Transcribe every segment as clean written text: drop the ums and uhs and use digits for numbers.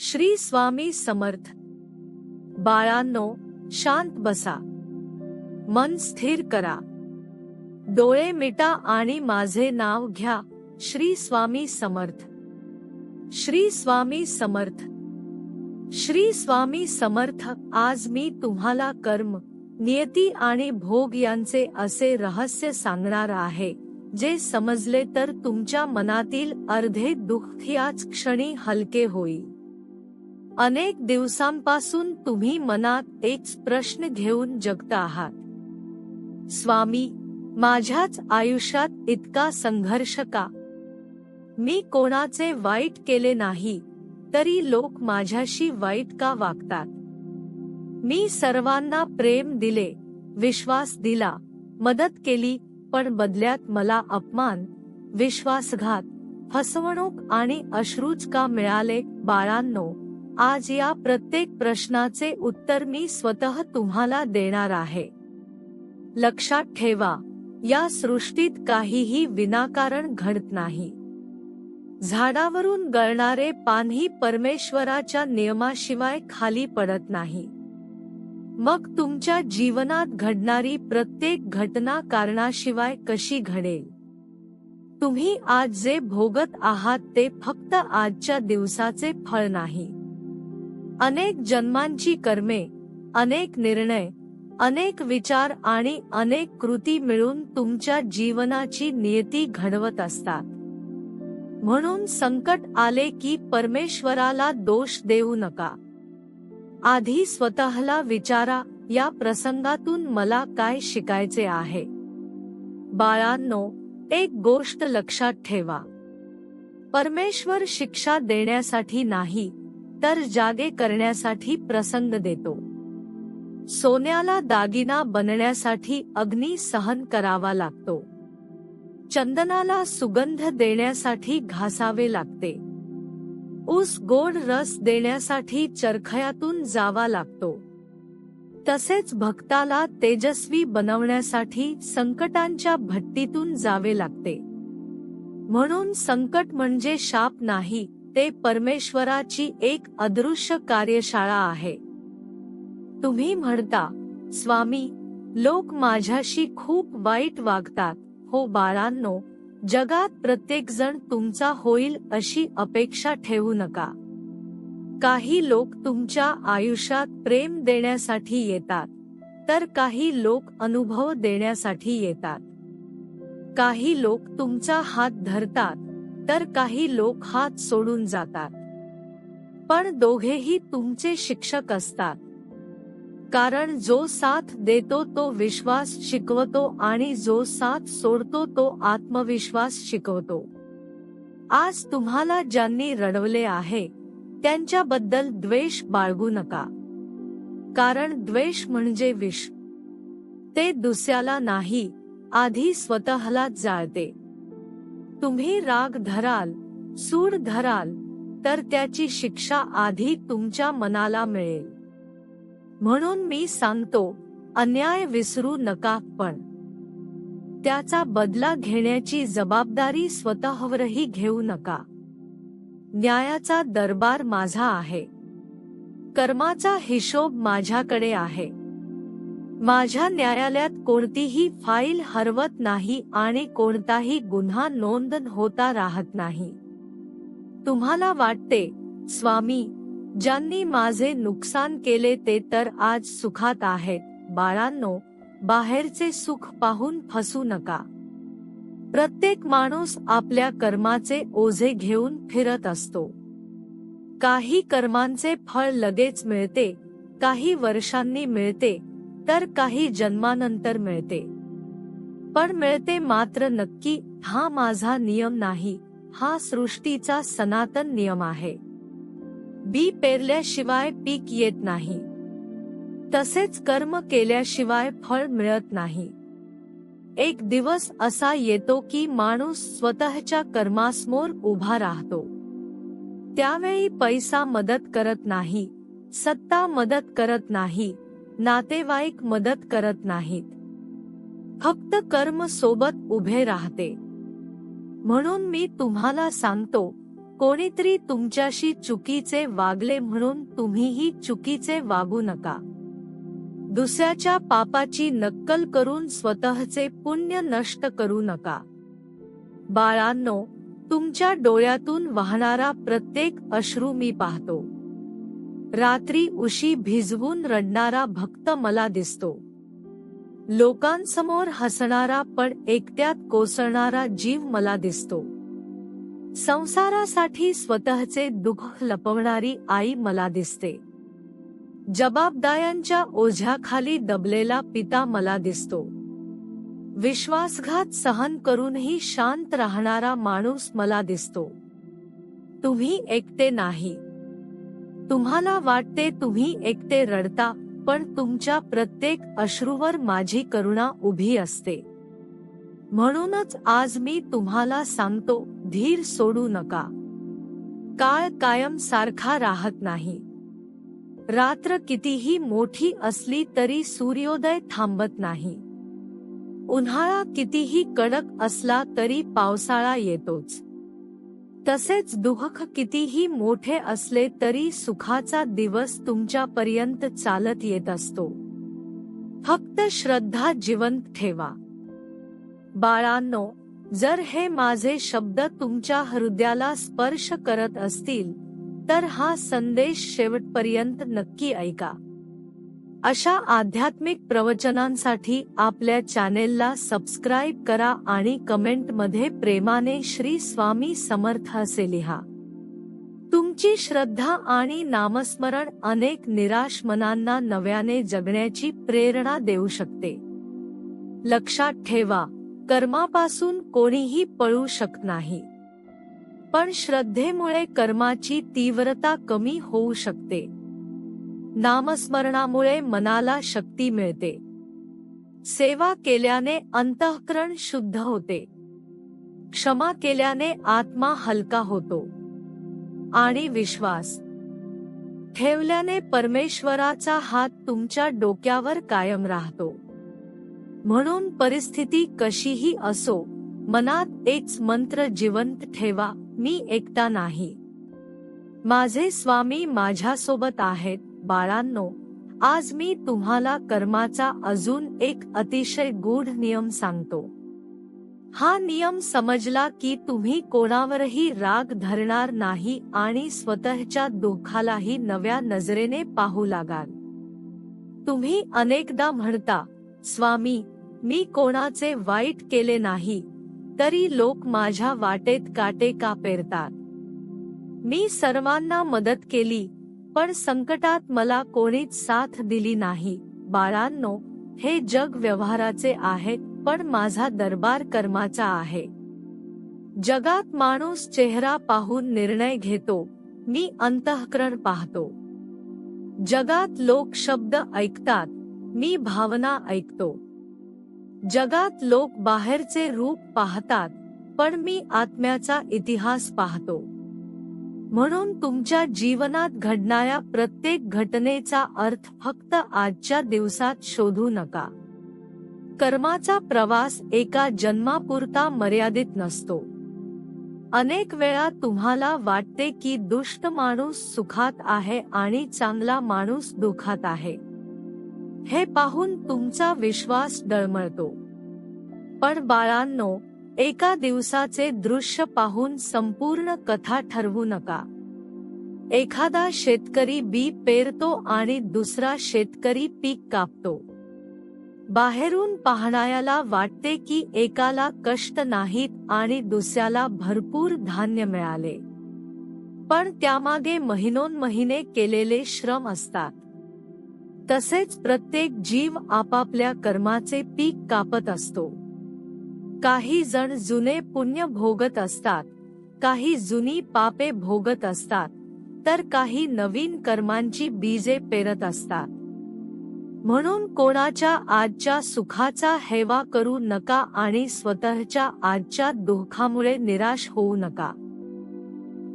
श्री स्वामी समर्थ. बाळांनो, शांत बसा. मन स्थिर करा. डोळे मिटा आणि माझे नाव घ्या. श्री स्वामी समर्थ. श्री स्वामी समर्थ. श्री स्वामी समर्थ. आज मी तुम्हाला कर्म, नियती आणि भोग यांचे असे रहस्य सांगणार आहे, जे समजले तर तुमच्या मनातील अर्धे दुःख याच क्षणी हलके होईल. अनेक दिवसांपासून तुम्ही मनात एक प्रश्न घेऊन जगता आहात. स्वामी, माझ्याच आयुष्यात इतका संघर्ष का? मी कोणाचे वाईट केले नाही, तरी लोक माझ्याशी वाईट का वागतात? मी सर्वांना प्रेम दिले, विश्वास दिला, मदत केली, पण बदल्यात मला अपमान, विश्वासघात, फसवणूक आणि अश्रूच का मिळाले? बाळांनो, आज या प्रत्येक प्रश्नाचे उत्तर मी स्वतः तुम्हाला देणार आहे. लक्षात ठेवा, या सृष्टीत काहीही विनाकारण घडत नाही. झाडावरून गळणारे पानही परमेश्वराच्या नियमाशिवाय खाली पडत नाही. मग तुमच्या जीवनात घडणारी प्रत्येक घटना कारणाशिवाय कशी घडेल? तुम्ही आज जे भोगत आहात ते फक्त आजच्या दिवसाचे फळ नाही. अनेक जन्मांची कर्मे, अनेक निर्णय, अनेक विचार आणि अनेक कृती मिळून तुमच्या जीवनाची नियती घडवत असतात. म्हणून संकट आले की परमेश्वराला दोष देऊ नका. आधी स्वतःला विचारा, या प्रसंगातून मला काय शिकायचे आहे? बाळांनो, एक गोष्ट लक्षात ठेवा. परमेश्वर शिक्षा देण्यासाठी नाही, तर जागे करण्यासाठी प्रसंग देतो. सोन्याला दागिना बनण्यासाठी अग्नी सहन करावा लागतो. चंदनाला सुगंध देण्यासाठी घासावे लागते. ऊस गोड रस देण्यासाठी चरखयातून जावा लागतो. तसेच भक्ताला तेजस्वी बनवण्यासाठी संकटांच्या भट्टीतून जावे लागते. म्हणून संकट म्हणजे शाप नाही, ते परमेश्वराची एक अदृश्य कार्यशाळा आहे. तुम्ही म्हणता, स्वामी, लोक माझ्याशी खूप वाईट वागतात. हो बाळांनो, जगात प्रत्येकजण तुमचा होईल अशी अपेक्षा ठेवू नका. काही लोक तुमच्या आयुष्यात प्रेम देण्यासाठी येतात, तर काही लोक अनुभव देण्यासाठी येतात. काही लोक तुमचा हात धरतात, तर काही लोक हात सोडून जातात. पण दोघेही तुमचे शिक्षक असतात. कारण जो साथ देतो तो विश्वास शिकवतो आणि जो साथ सोडतो तो आत्मविश्वास शिकवतो. आज तुम्हाला ज्यांनी रडवले आहे, त्यांच्याबद्दल द्वेष बाळगू नका. कारण द्वेष म्हणजे विष. ते दुसऱ्याला नाही, आधी स्वतःलाच जाळते. तुम्ही राग धराल, सूड धराल, तर त्याची शिक्षा आधी तुमच्या मनाला मिळेल. म्हणून मी सांगतो, अन्याय विसरू नका, पण त्याचा बदला घेण्याची जबाबदारी स्वतःवरही घेऊ नका. न्यायाचा दरबार माझा आहे. कर्माचा हिशोब माझ्याकडे आहे. माझ्या न्यायालयात कोणतीही फाईल हरवत नाही आणि कोणताही गुन्हा नोंद होता राहत नाही. तुम्हाला वाटते, स्वामी, ज्यांनी माझे नुकसान केले ते तर आज सुखात आहेत. बाळांनो, बाहेरचे सुख पाहून फसू नका. प्रत्येक माणूस आपल्या कर्माचे ओझे घेऊन फिरत असतो. काही कर्मांचे फळ लगेच मिळते, काही वर्षांनी मिळते, तर काही जन्मानंतर मिळते. पण मिळते मात्र नक्की. हा माझा नियम नाही, हा सृष्टीचा सनातन नियम आहे. बी पेरल्याशिवाय पीक येत नाही, तसेच कर्म केल्याशिवाय फळ मिळत नाही. एक दिवस असा येतो की माणूस स्वतःच्या कर्मासमोर उभा राहतो. त्यावेळी पैसा मदत करत नाही, सत्ता मदत करत नाही, नातेवाईक मदत करत नाहीत. फक्त कर्म सोबत उभे राहते. म्हणून मी तुम्हाला सांगतो, कोणीतरी तुमच्याशी चुकीचे वागले म्हणून तुम्हीही चुकीचे वागू नका. दुसऱ्याच्या पापाची नक्कल करून स्वतःचे पुण्य नष्ट करू नका. बाळांनो, तुमच्या डोळ्यातून वाहणारा प्रत्येक अश्रू मी पाहतो. रात्री उशी भिजवून रडणारा भक्त मला दिसतो. लोकांसमोर हसणारा पण एकट्यात कोसळणारा जीव मला दिसतो. संसारासाठी स्वतःचे दुःख लपवणारी आई मला दिसते. जबाबदाऱ्यांच्या ओझ्याखाली दबलेला पिता मला दिसतो. विश्वासघात सहन करूनही शांत राहणारा माणूस मला दिसतो. तुम्ही एकटे नाही. तुम्हाला वाटते तुम्ही एकटे रडता, पण तुमच्या प्रत्येक अश्रूवर माझी करुणा उभी असते. म्हणूनच आज मी तुम्हाला सांगतो, धीर सोडू नका. काळ कायम सारखा राहत नाही. रात्र कितीही मोठी असली तरी सूर्योदय थांबत नाही. उन्हाळा कितीही कडक असला तरी पावसाळा येतोच. तसेच दुःख कितीही मोठे असले तरी सुखाचा दिवस तुमच्यापर्यंत चालत येत असतो. फक्त श्रद्धा जिवंत ठेवा. बाळांनो, जर हे माझे शब्द तुमच्या हृदयाला स्पर्श करत असतील तर हा संदेश शेवटपर्यंत नक्की ऐका. अशा आध्यात्मिक प्रवचनांसाठी आपल्या चॅनेलला सबस्क्राईब करा आणि कमेंटमध्ये प्रेमाने श्री स्वामी समर्थ असे लिहा. तुमची श्रद्धा आणि नामस्मरण अनेक निराश मनांना नव्याने जगण्याची प्रेरणा देऊ शकते. लक्षात ठेवा, कर्मापासून कोणीही पळू शकत नाही, पण श्रद्धेमुळे कर्माची तीव्रता कमी होऊ शकते. नामस्मरणामुळे मनाला शक्ती मिळते. सेवा केल्याने अंतःकरण शुद्ध होते. क्षमा केल्याने आत्मा हलका होतो. आणि विश्वास ठेवल्याने परमेश्वराचा हात तुमच्या डोक्यावर कायम राहतो. म्हणून परिस्थिती कशीही असो, मनात एकच मंत्र जिवंत ठेवा, मी एकटा नाही. माझे स्वामी माझ्यासोबत आहेत. बाळांनो, आज मी तुम्हाला कर्माचा अजून एक अतिशय गूढ नियम सांगतो. हा नियम समजला की तुम्ही कोणावरही राग धरणार नाही आणि स्वतःच्या दुःखालाही नव्या नजरेने पाहू लागाल. तुम्ही अनेकदा म्हणता, स्वामी, मी कोणाचे वाईट केले नाही, तरी लोक माझ्या वाटेत काटे का पेरतात? मी सर्वांना मदत केली, पण संकटात मला कोणीच साथ दिली नाही. बाळांनो, हे जग व्यवहाराचे आहे, पण माझा दरबार कर्माचा आहे. जगात माणूस चेहरा पाहून निर्णय घेतो, मी अंतःकरण पाहतो. जगात लोक शब्द ऐकतात, मी भावना ऐकतो. जगात लोक बाहेरचे रूप पाहतात, पण मी आत्म्याचा इतिहास पाहतो. म्हणून तुमच्या जीवनात घडणाऱ्या प्रत्येक घटनेचा अर्थ फक्त आजच्या दिवसात शोधू नका. कर्माचा प्रवास एका जन्मापुरता मर्यादित नसतो. अनेक वेळा तुम्हाला वाटते की दुष्ट माणूस सुखात आहे आणि चांगला माणूस दुःखात आहे. हे पाहून तुमचा विश्वास डळमळतो. पण बाळांनो, एका दिवसाचे दृश्य पाहून संपूर्ण कथा ठरवू नका. एखादा शेतकरी बी पेरतो आणि दुसरा शेतकरी पीक कापतो. बाहेरून पाहणाऱ्याला वाटते की एकाला कष्ट नाहीत आणि दुसऱ्याला भरपूर धान्य मिळाले, पण त्यामागे महिनोन्महिने केलेले श्रम असतात. तसेच प्रत्येक जीव आपापल्या कर्माचे पीक कापत असतो. काही जण जुने पुण्य भोगत असतात, काही जुनी पापे भोगत असतात, तर काही नवीन कर्मांची बीजे पेरत असतात. म्हणून कोणाच्या आजच्या सुखाचा हेवा करू नका आणि स्वतःच्या आजच्या दुःखामुळे निराश होऊ नका.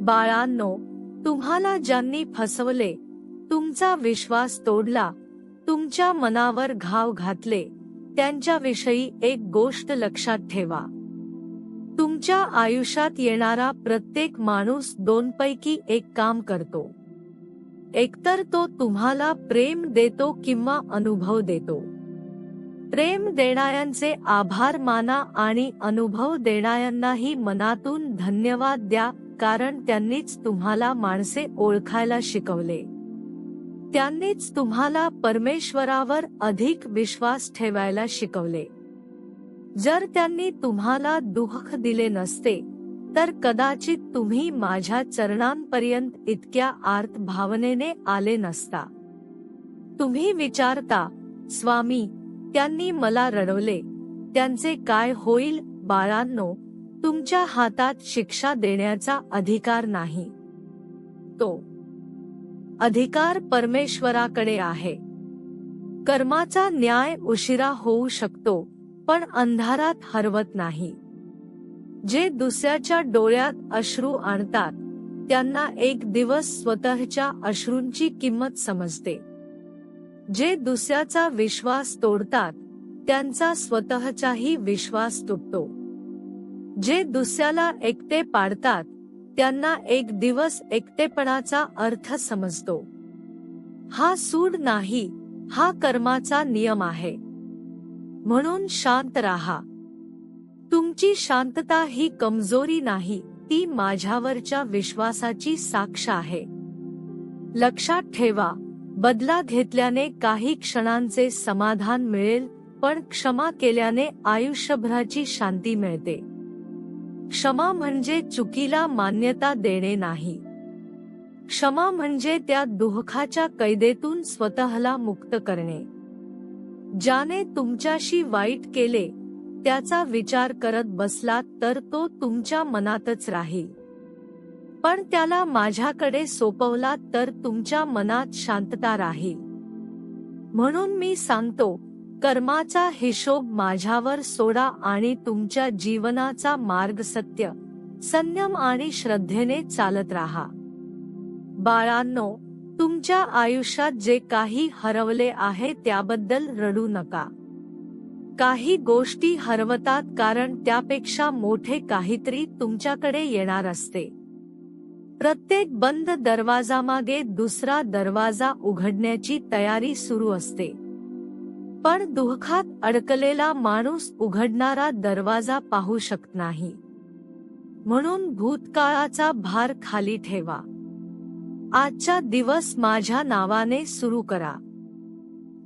बाळांनो, तुम्हाला ज्यांनी फसवले, तुमचा विश्वास तोडला, तुमच्या मनावर घाव घातले, त्यांच्याविषयी एक गोष्ट लक्षात ठेवा. तुमच्या आयुष्यात येणारा प्रत्येक माणूस दोनपैकी एक काम करतो. एकतर तो तुम्हाला प्रेम देतो किंवा अनुभव देतो. प्रेम देणाऱ्यांचे आभार माना आणि अनुभव देणाऱ्यांनाही मनातून धन्यवाद द्या, कारण त्यांनीच तुम्हाला माणसे ओळखायला शिकवले. त्यांनीच तुम्हाला परमेश्वरावर अधिक विश्वास ठेवायला शिकवले. जर त्यांनी तुम्हाला दुःख दिले नसते तर कदाचित तुम्ही माझ्या चरणांपर्यंत इतक्या आर्त भावनेने आले नसता. तुम्ही विचारता, स्वामी, त्यांनी मला रडवले, त्यांचे काय होईल? बाळांनो, तुमच्या हातात शिक्षा देण्याचा अधिकार नाही. तो अधिकार परमेश्वराकडे आहे. कर्माचा न्याय उशिरा होऊ शकतो, पण अंधारात हरवत नाही. जे दुसऱ्याच्या डोळ्यात अश्रू आणतात त्यांना एक दिवस स्वतःच्या अश्रूंची किंमत समजते. जे दुसऱ्याचा विश्वास तोडतात त्यांचा स्वतःचाही विश्वास तुटतो. जे दुसऱ्याला एकटे पाडतात त्यांना एक दिवस एकटेपणाचा अर्थ समजतो. हा सूड नाही, हा कर्माचा नियम आहे. म्हणून शांत राहा. तुमची शांतता ही कमजोरी नाही, ती माझ्यावरच्या विश्वासाची साक्ष आहे. लक्षात ठेवा, बदला घेतल्याने काही क्षणांचे समाधान मिळेल, पण क्षमा केल्याने आयुष्यभराची शांती मिळते. क्षमा म्हणजे चुकीला मान्यता देणे नाही. क्षमा म्हणजे त्या दुःखाच्या कैदेतून स्वतःला मुक्त करणे. ज्याने तुमच्याशी वाईट केले त्याचा विचार करत बसलात तर तो तुमच्या मनातच राहील, पण त्याला माझ्याकडे सोपवलात तर तुमच्या मनात शांतता राहील. म्हणून मी सांगतो, कर्माचा हिशोब माझ्यावर सोडा आणि तुमच्या जीवनाचा मार्ग सत्य, संयम आणि श्रद्धेने चालत राहा. बाळांनो, तुमच्या आयुष्यात जे काही हरवले आहे त्याबद्दल रडू नका. काही गोष्टी हरवतात कारण त्यापेक्षा मोठे काहीतरी तुमच्याकडे येणार असते. प्रत्येक बंद दरवाजामागे दुसरा दरवाजा उघडण्याची तयारी सुरू असते. पण दुःखात अडकलेला माणूस उघडणारा दरवाजा पाहू शकत नाही. म्हणून भूतकाळाचा भार खाली ठेवा. आजचा दिवस माझ्या नावाने सुरू करा.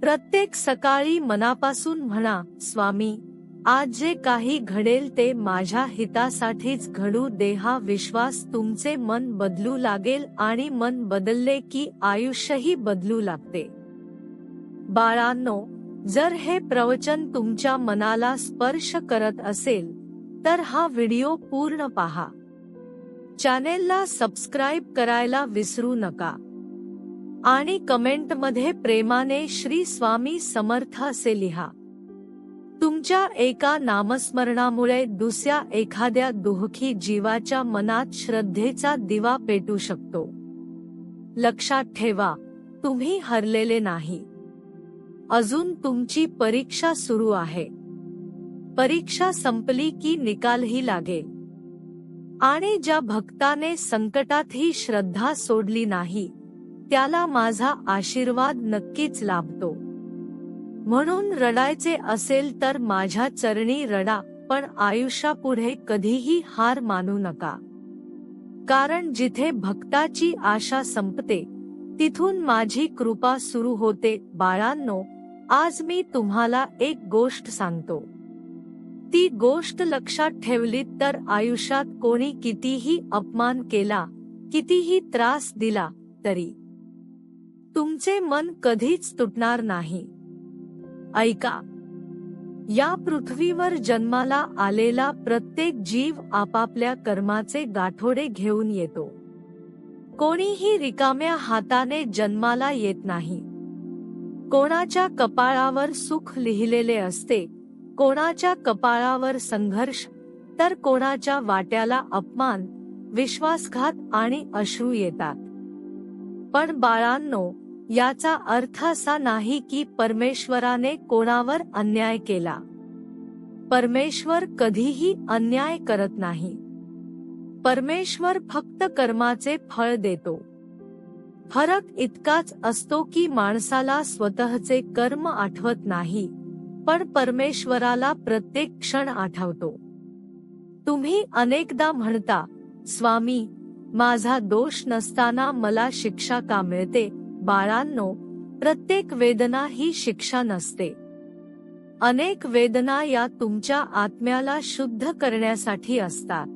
प्रत्येक सकाळी मनापासून म्हणा, स्वामी, आज जे काही घडेल ते माझ्या हितासाठीच घडू दे. हा विश्वास तुमचे मन बदलू लागेल आणि मन बदलले की आयुष्यही बदलू लागते. बाळांनो, जर हे प्रवचन तुमच्या मनाला स्पर्श करत असेल तर हा व्हिडिओ पूर्ण पहा. चॅनेलला सबस्क्राईब करायला विसरू नका आणि कमेंटमध्ये प्रेमाने श्री स्वामी समर्थ असे लिहा. तुमच्या एका नामस्मरणामुळे दुसऱ्या एखाद्या दुःखी जीवाच्या मनात श्रद्धेचा दिवा पेटू शकतो. लक्षात ठेवा, तुम्ही हरलेले नाही. अजून तुमची परीक्षा सुरू आहे. परीक्षा संपली की निकालही लागेल. आणि ज्या भक्ताने संकटातही श्रद्धा सोडली नाही त्याला माझा आशीर्वाद नक्कीच लाभतो. म्हणून रडायचे असेल तर माझ्या चरणी रडा, पण आयुष्यापुढे कधीही हार मानू नका. कारण जिथे भक्ताची आशा संपते तिथून माझी कृपा सुरू होते. बाळांनो, आज मी तुम्हाला एक गोष्ट सांगतो. ती गोष्ट लक्षात ठेवलीत तर आयुष्यात कोणी कितीही अपमान केला, कितीही त्रास दिला तरी तुमचे मन कधीच तुटणार नाही. ऐका, या पृथ्वीवर जन्माला आलेला प्रत्येक जीव आपापल्या कर्माचे गाठोडे घेऊन येतो. कोणीही रिकाम्या हाताने जन्माला येत नाही. कोणाच्या कपाळावर सुख लिहिलेले असते, कोणाच्या कपाळावर संघर्ष, तर कोणाच्या वाट्याला अपमान, विश्वासघात आणि अश्रू येतात. पण बाळांनो, याचा अर्थ असा नाही की परमेश्वराने कोणावर अन्याय केला. परमेश्वर कधीही अन्याय करत नाही. परमेश्वर फक्त कर्माचे फळ देतो. फरक इतकाच असतो की माणसाला स्वतःचे कर्म आठवत नाही, पण परमेश्वराला प्रत्येक क्षण आठवतो. तुम्ही अनेकदा म्हणता, स्वामी, माझा दोष नसताना मला शिक्षा का मिळते? बाळांनो, प्रत्येक वेदना ही शिक्षा नसते. अनेक वेदना या तुमच्या आत्म्याला शुद्ध करण्यासाठी असतात.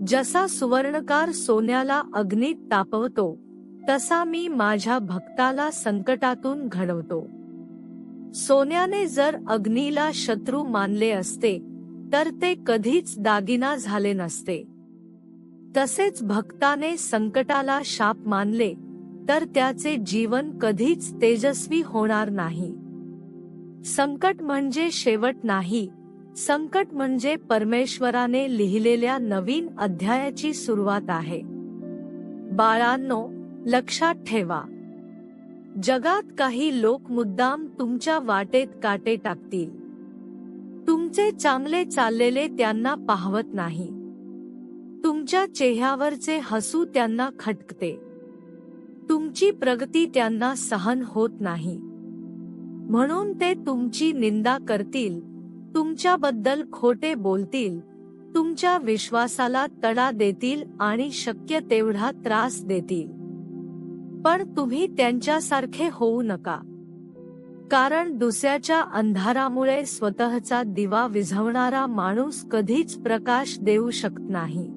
जसा सुवर्णकार सोन्याला अग्नीत तापवतो, तसा मी माझ्या भक्ताला संकटातून घडवतो. सोन्याने जर अग्नीला शत्रू मानले असते, तर ते कधीच दागिना झाले नसते. तसेच भक्ताने संकटाला शाप मानले, तर त्याचे जीवन कधीच तेजस्वी होणार नाही. संकट म्हणजे शेवट नाही, संकट म्हणजे परमेश्वराने लिहिलेल्या नवीन अध्यायाची सुरुवात आहे. बाळांनो, लक्षात ठेवा, जगात काही लोक मुद्दाम तुमच्या वाटेत काटे टाकतील. तुमचे चांगले चाललेले त्यांना पाहवत नाही. तुमच्या चेहऱ्यावरचे हसू त्यांना खटकते. तुमची प्रगती त्यांना सहन होत नाही. म्हणून ते तुमची निंदा करतील, तुमच्याबद्दल खोटे बोलतील, तुमच्या विश्वासाला तडा देतील आणि शक्य तेवढा त्रास देतील. पण तुम्ही त्यांच्यासारखे होऊ नका. कारण दुसऱ्याच्या अंधारामुळे स्वतःचा दिवा विझवणारा माणूस कधीच प्रकाश देऊ शकत नाही.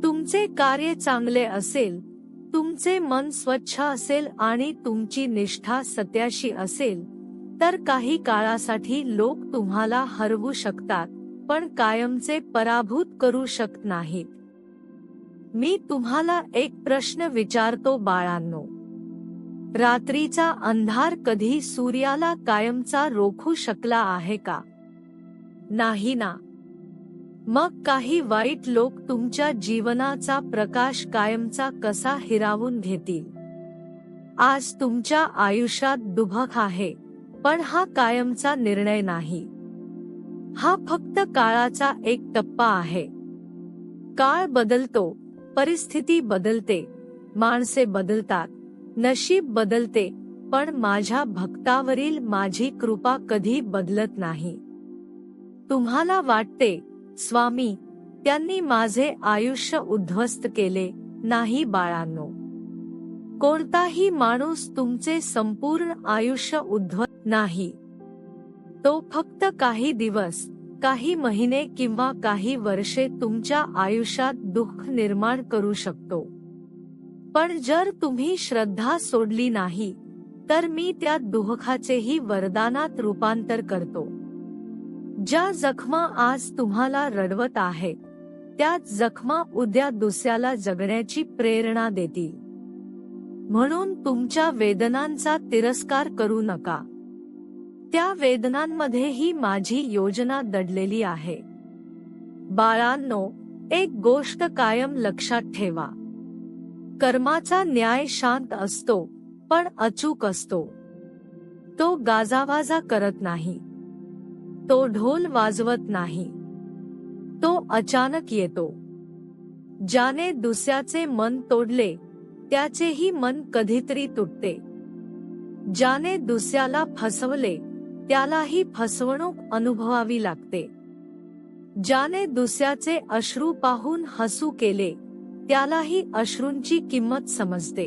तुमचे कार्य चांगले असेल, तुमचे मन स्वच्छ असेल आणि तुमची निष्ठा सत्याशी असेल, तर काही काळासाठी लोक तुम्हाला हरवू शकतात, पण कायमचे पराभूत करू शकत नाहीत. मी तुम्हाला एक प्रश्न विचारतो बाळांनो, रात्रीचा अंधार कधी सूर्याला कायमचा रोखू शकला आहे का? नाही ना. मग काही वाईट लोक तुमच्या जीवनाचा प्रकाश कायमचा कसा हिरावून घेतील? आज तुमच्या आयुष्यात दुःख आहे, पण हा कायमचा निर्णय नाही. हा फक्त काळाचा एक टप्पा आहे. काळ बदलतो, परिस्थिती बदलते, माणसे बदलतात, नशीब बदलते, पण माझ्या भक्तावरील माझी कृपा कधी बदलत नाही. तुम्हाला वाटते, स्वामी, त्यांनी माझे आयुष्य उद्ध्वस्त केले. नाही बाळांनो, कोणताही माणूस तुमचे संपूर्ण आयुष्य उद्ध्वस्त नाही. तो फक्त काही दिवस, काही महिने किंवा काही वर्षे तुमच्या आयुष्यात दुःख निर्माण करू शकतो. पण जर तुम्ही श्रद्धा सोडली नाही, तर मी त्या दुःखाचेही वरदानात रूपांतर करतो. ज्या जखमा आज तुम्हाला रडवत आहेत, त्या जखमा उद्या दुसऱ्याला जगण्याची प्रेरणा देतील. म्हणून तुमच्या वेदनांचा तिरस्कार करू नका. त्या वेदनांमध्येही माझी योजना दडलेली आहे. बाळांनो, एक गोष्ट कायम लक्षात ठेवा. कर्माचा न्याय शांत असतो, पण अचूक असतो. तो गाजावाजा करत नाही. तो ढोल वाजवत नाही. तो अचानक येतो. ज्याने दुसऱ्याचे मन तोडले, त्याचेही मन कधीतरी तुटते. ज्याने दुसऱ्याला फसवले, त्यालाही फसवणूक अनुभवावी लागते. ज्याने दुसऱ्याचे अश्रू पाहून हसू केले, त्यालाही अश्रूंची किंमत समजते.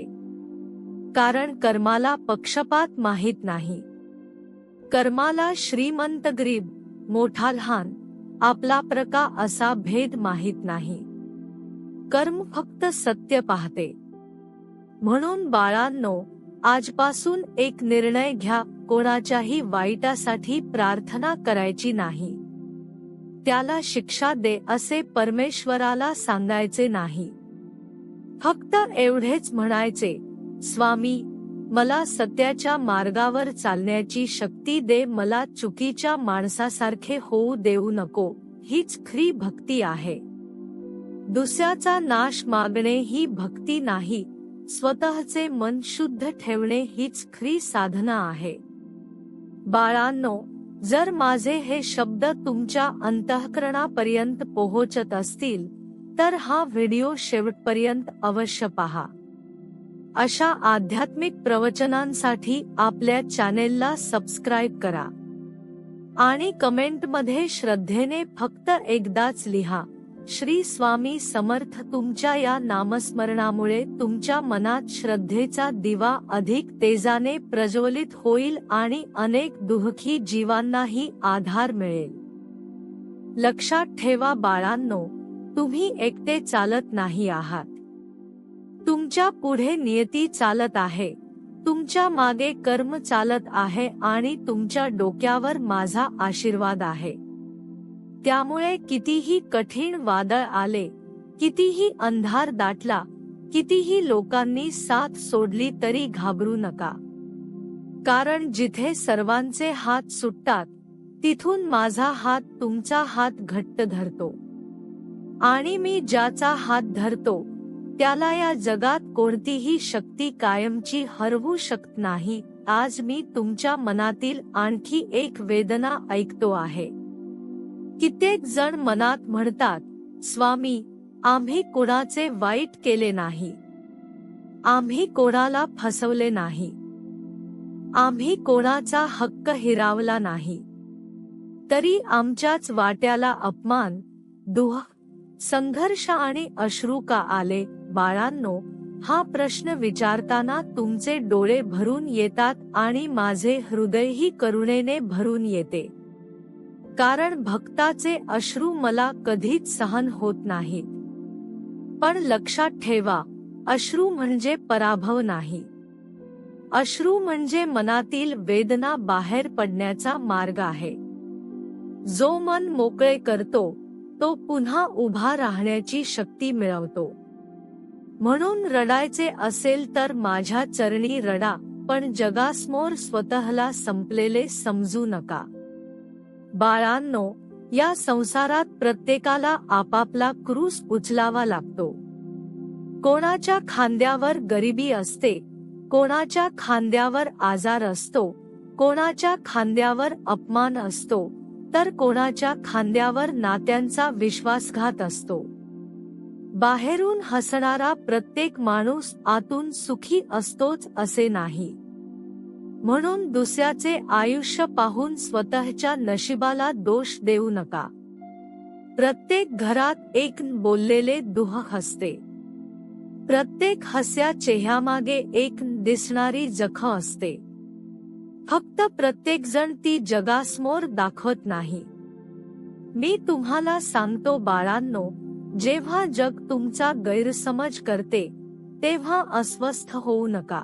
कारण कर्माला पक्षपात माहित नाही. कर्माला श्रीमंत गरीब, मोठा लहान, आपला प्रका असा भेद माहित नाही. कर्म फक्त सत्य पाहते. म्हणून बाळांनो, आजपासून एक निर्णय घ्या, कोणाच्याही वाईटासाठी प्रार्थना करायची नाही. त्याला शिक्षा दे असे परमेश्वराला सांगायचे नाही. फक्त एवढेच म्हणायचे, स्वामी, मला सत्याच्या मार्गावर चालण्याची शक्ती दे, मला चुकीच्या माणसासारखे होऊ देऊ नको. हीच खरी भक्ती आहे. दुसऱ्याचा नाश मागणे ही भक्ती नाही, स्वतःचे मन शुद्ध ठेवणे हीच खरी साधना आहे. बाळांनो, जर माझे हे शब्द तुमच्या अंतःकरणापर्यंत पोहोचत असतील तर हा व्हिडिओ शेवटपर्यंत अवश्य पहा. अशा आध्यात्मिक प्रवचनांसाठी आपल्या चॅनेलला सबस्क्राईब करा आणि कमेंटमध्ये श्रद्धेने फक्त एकदाच लिहा, श्री स्वामी समर्थ. तुमच्या या नामस्मरणामुळे तुमच्या मनात श्रद्धेचा दिवा अधिक तेजाने प्रज्वलित होईल आणि अनेक दुःखी जीवांनाही आधार मिळेल. लक्षात ठेवा बाळांनो, तुम्ही एकटे चालत नाही आहात. तुमच्या पुढे नियती चालत आहे, तुमच्या मागे कर्म चालत आहे आणि तुमच्या डोक्यावर माझा आशीर्वाद आहे. त्यामुळे कितीही कठीण वादळ आले, कितीही अंधार दाटला, कितीही लोकांनी साथ सोडली तरी घाबरू नका. कारण जिथे सर्वांचे हात सुटतात तिथून माझा हात तुमचा हात घट्ट धरतो. आणि मी ज्याचा हात धरतो त्याला या जगात कोणतीही शक्ती कायमची हरवू शकत नाही. आज मी तुमच्या मनातील आणखी एक वेदना ऐकतो आहे. कित्येक जण मनात म्हणतात, स्वामी, आम्ही कोणाचे वाईट केले नाही, आम्ही कोणाला फसवले नाही, आम्ही कोणाचा हक्क हिरावला नाही, तरी आमच्याच वाट्याला अपमान, दुःख, संघर्ष आणि अश्रू का आले. बाळांनो, हा प्रश्न विचारताना तुमचे डोळे भरून येतात आणि माझे हृदयही करुणेने भरून येते. कारण भक्ताचे अश्रू मला कधीच सहन होत नाहीत. पण लक्षात ठेवा, अश्रू म्हणजे पराभव नाही. अश्रू म्हणजे मनातील वेदना बाहेर पडण्याचा मार्ग आहे. जो मन मोकळे करतो तो पुन्हा उभा राहण्याची शक्ती मिळवतो. म्हणून रडायचे असेल तर माझ्या चरणी रडा, पण जगासमोर स्वतःला संपलेले समजू नका. बाळांनो, या संसारात प्रत्येकाला आपापला क्रूस उचलावा लागतो. कोणाच्या खांद्यावर गरिबी असते, कोणाच्या खांद्यावर आजार असतो, कोणाच्या खांद्यावर अपमान असतो, तर कोणाच्या खांद्यावर नात्यांचा विश्वासघात असतो. बाहेरून हसणारा प्रत्येक माणूस आतून सुखी असतोच असे नाही. म्हणून दुसऱ्याचे आयुष्य पाहून स्वतःच्या नशिबाला दोष देऊ नका. प्रत्येक घरात एक बोललेले दुःख असते. प्रत्येक हस्या चेहऱ्यामागे एक दिसणारी जखम असते. फक्त प्रत्येक जण ती जगासमोर दाखवत नाही. मी तुम्हाला सांगतो बाळांनो, जेव्हा जग तुमचा गैरसमज करते तेव्हा अस्वस्थ होऊ नका.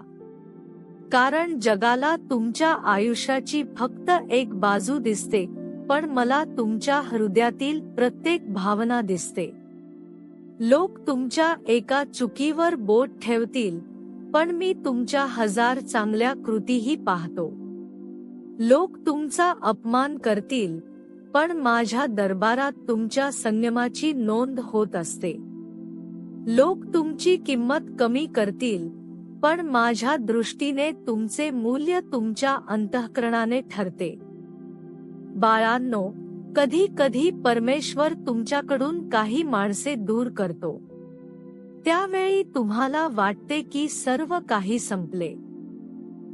कारण जगाला तुमच्या आयुष्याची फक्त एक बाजू दिसते, पण मला तुमच्या हृदयातील प्रत्येक भावना दिसते. लोक तुमच्या एका चुकीवर बोट ठेवतील, पण मी तुमच्या 1000 चांगल्या कृतीही पाहतो. लोक तुमचा अपमान करतील, पण माझ्या दरबारात तुमच्या संयमाची नोंद होत असते. लोक तुमची किंमत कमी करतील, पण माझ्या दृष्टीने तुमचे मूल्य तुमच्या अंतःकरणाने ठरते. बाळांनो, कधी कधी परमेश्वर तुमच्याकडून काही माणसे दूर करतो. त्यावेळी तुम्हाला वाटते की सर्व काही संपले.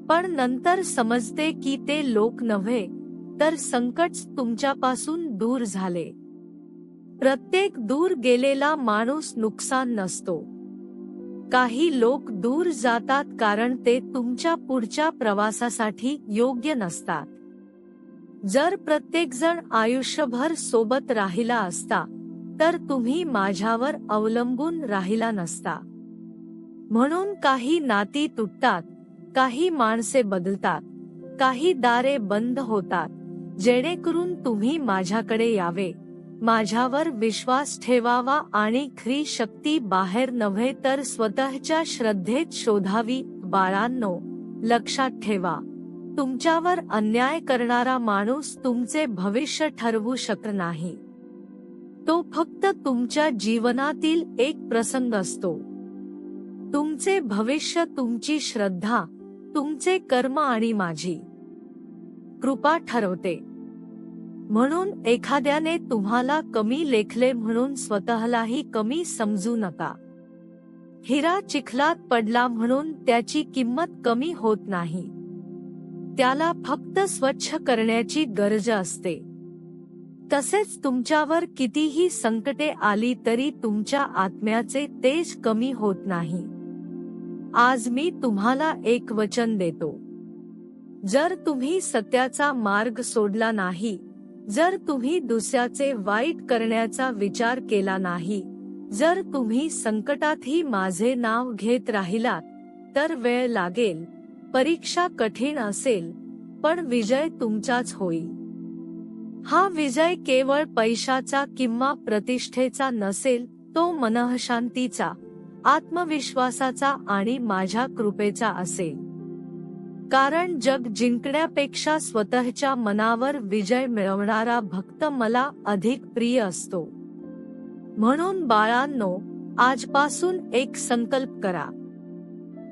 पण नंतर समजते की ते लोक नव्हे, तर संकटच तुमच्यापासून दूर झाले. प्रत्येक दूर गेलेला माणूस नुकसान नसतो. काही लोक दूर जातात कारण ते तुमच्या पुढच्या प्रवासासाठी योग्य नसतात. जर प्रत्येकजण आयुष्यभर सोबत राहिला असता तर तुम्ही माझ्यावर अवलंबून राहिला नसता. म्हणून काही नाती तुटतात, काही माणसे बदलतात, काही दारे बंद होतात, जेणेकरून तुम्ही माझ्याकडे यावे, माझ्यावर विश्वास ठेवावा आणि खरी शक्ती बाहेर नव्हे तर स्वतःच्या श्रद्धेत शोधावी. बाळांनो, लक्षात ठेवा, तुमच्यावर अन्याय करणारा माणूस तुमचे भविष्य ठरवू शकत नाही. तो फक्त तुमच्या जीवनातील एक प्रसंग असतो. तुमचे भविष्य तुमची श्रद्धा, तुमचे कर्म आणि माझी कृपा ठरवते. म्हणून एखाद्याने तुम्हाला कमी लेखले म्हणून स्वतःलाही कमी समजू नका. हिरा चिखलात पडला म्हणून त्याची किंमत कमी होत नाही. त्याला फक्त स्वच्छ करण्याची गरज असते. तसेच तुमच्यावर कितीही संकटे आली तरी तुमच्या आत्म्याचे तेज कमी होत नाही. आज मी तुम्हाला एक वचन देतो. जर तुम्ही सत्याचा मार्ग सोडला नाही, जर तुम्ही दुसऱ्याचे वाईट करण्याचा विचार केला नाही, जर तुम्ही संकटातही माझे नाव घेत राहिलात, तर वेळ लागेल, परीक्षा कठीण असेल, पण विजय तुमचाच होईल. हा विजय केवळ पैशाचा किंवा प्रतिष्ठेचा नसेल, तो मनःशांतीचा, आत्मविश्वासाचा आणि माझ्या कृपेचा असेल. कारण जग जिंकण्यापेक्षा स्वतःच्या मनावर विजय मिळवणारा भक्त मला अधिक प्रिय असतो. म्हणून बाळांनो, आजपासून एक संकल्प करा.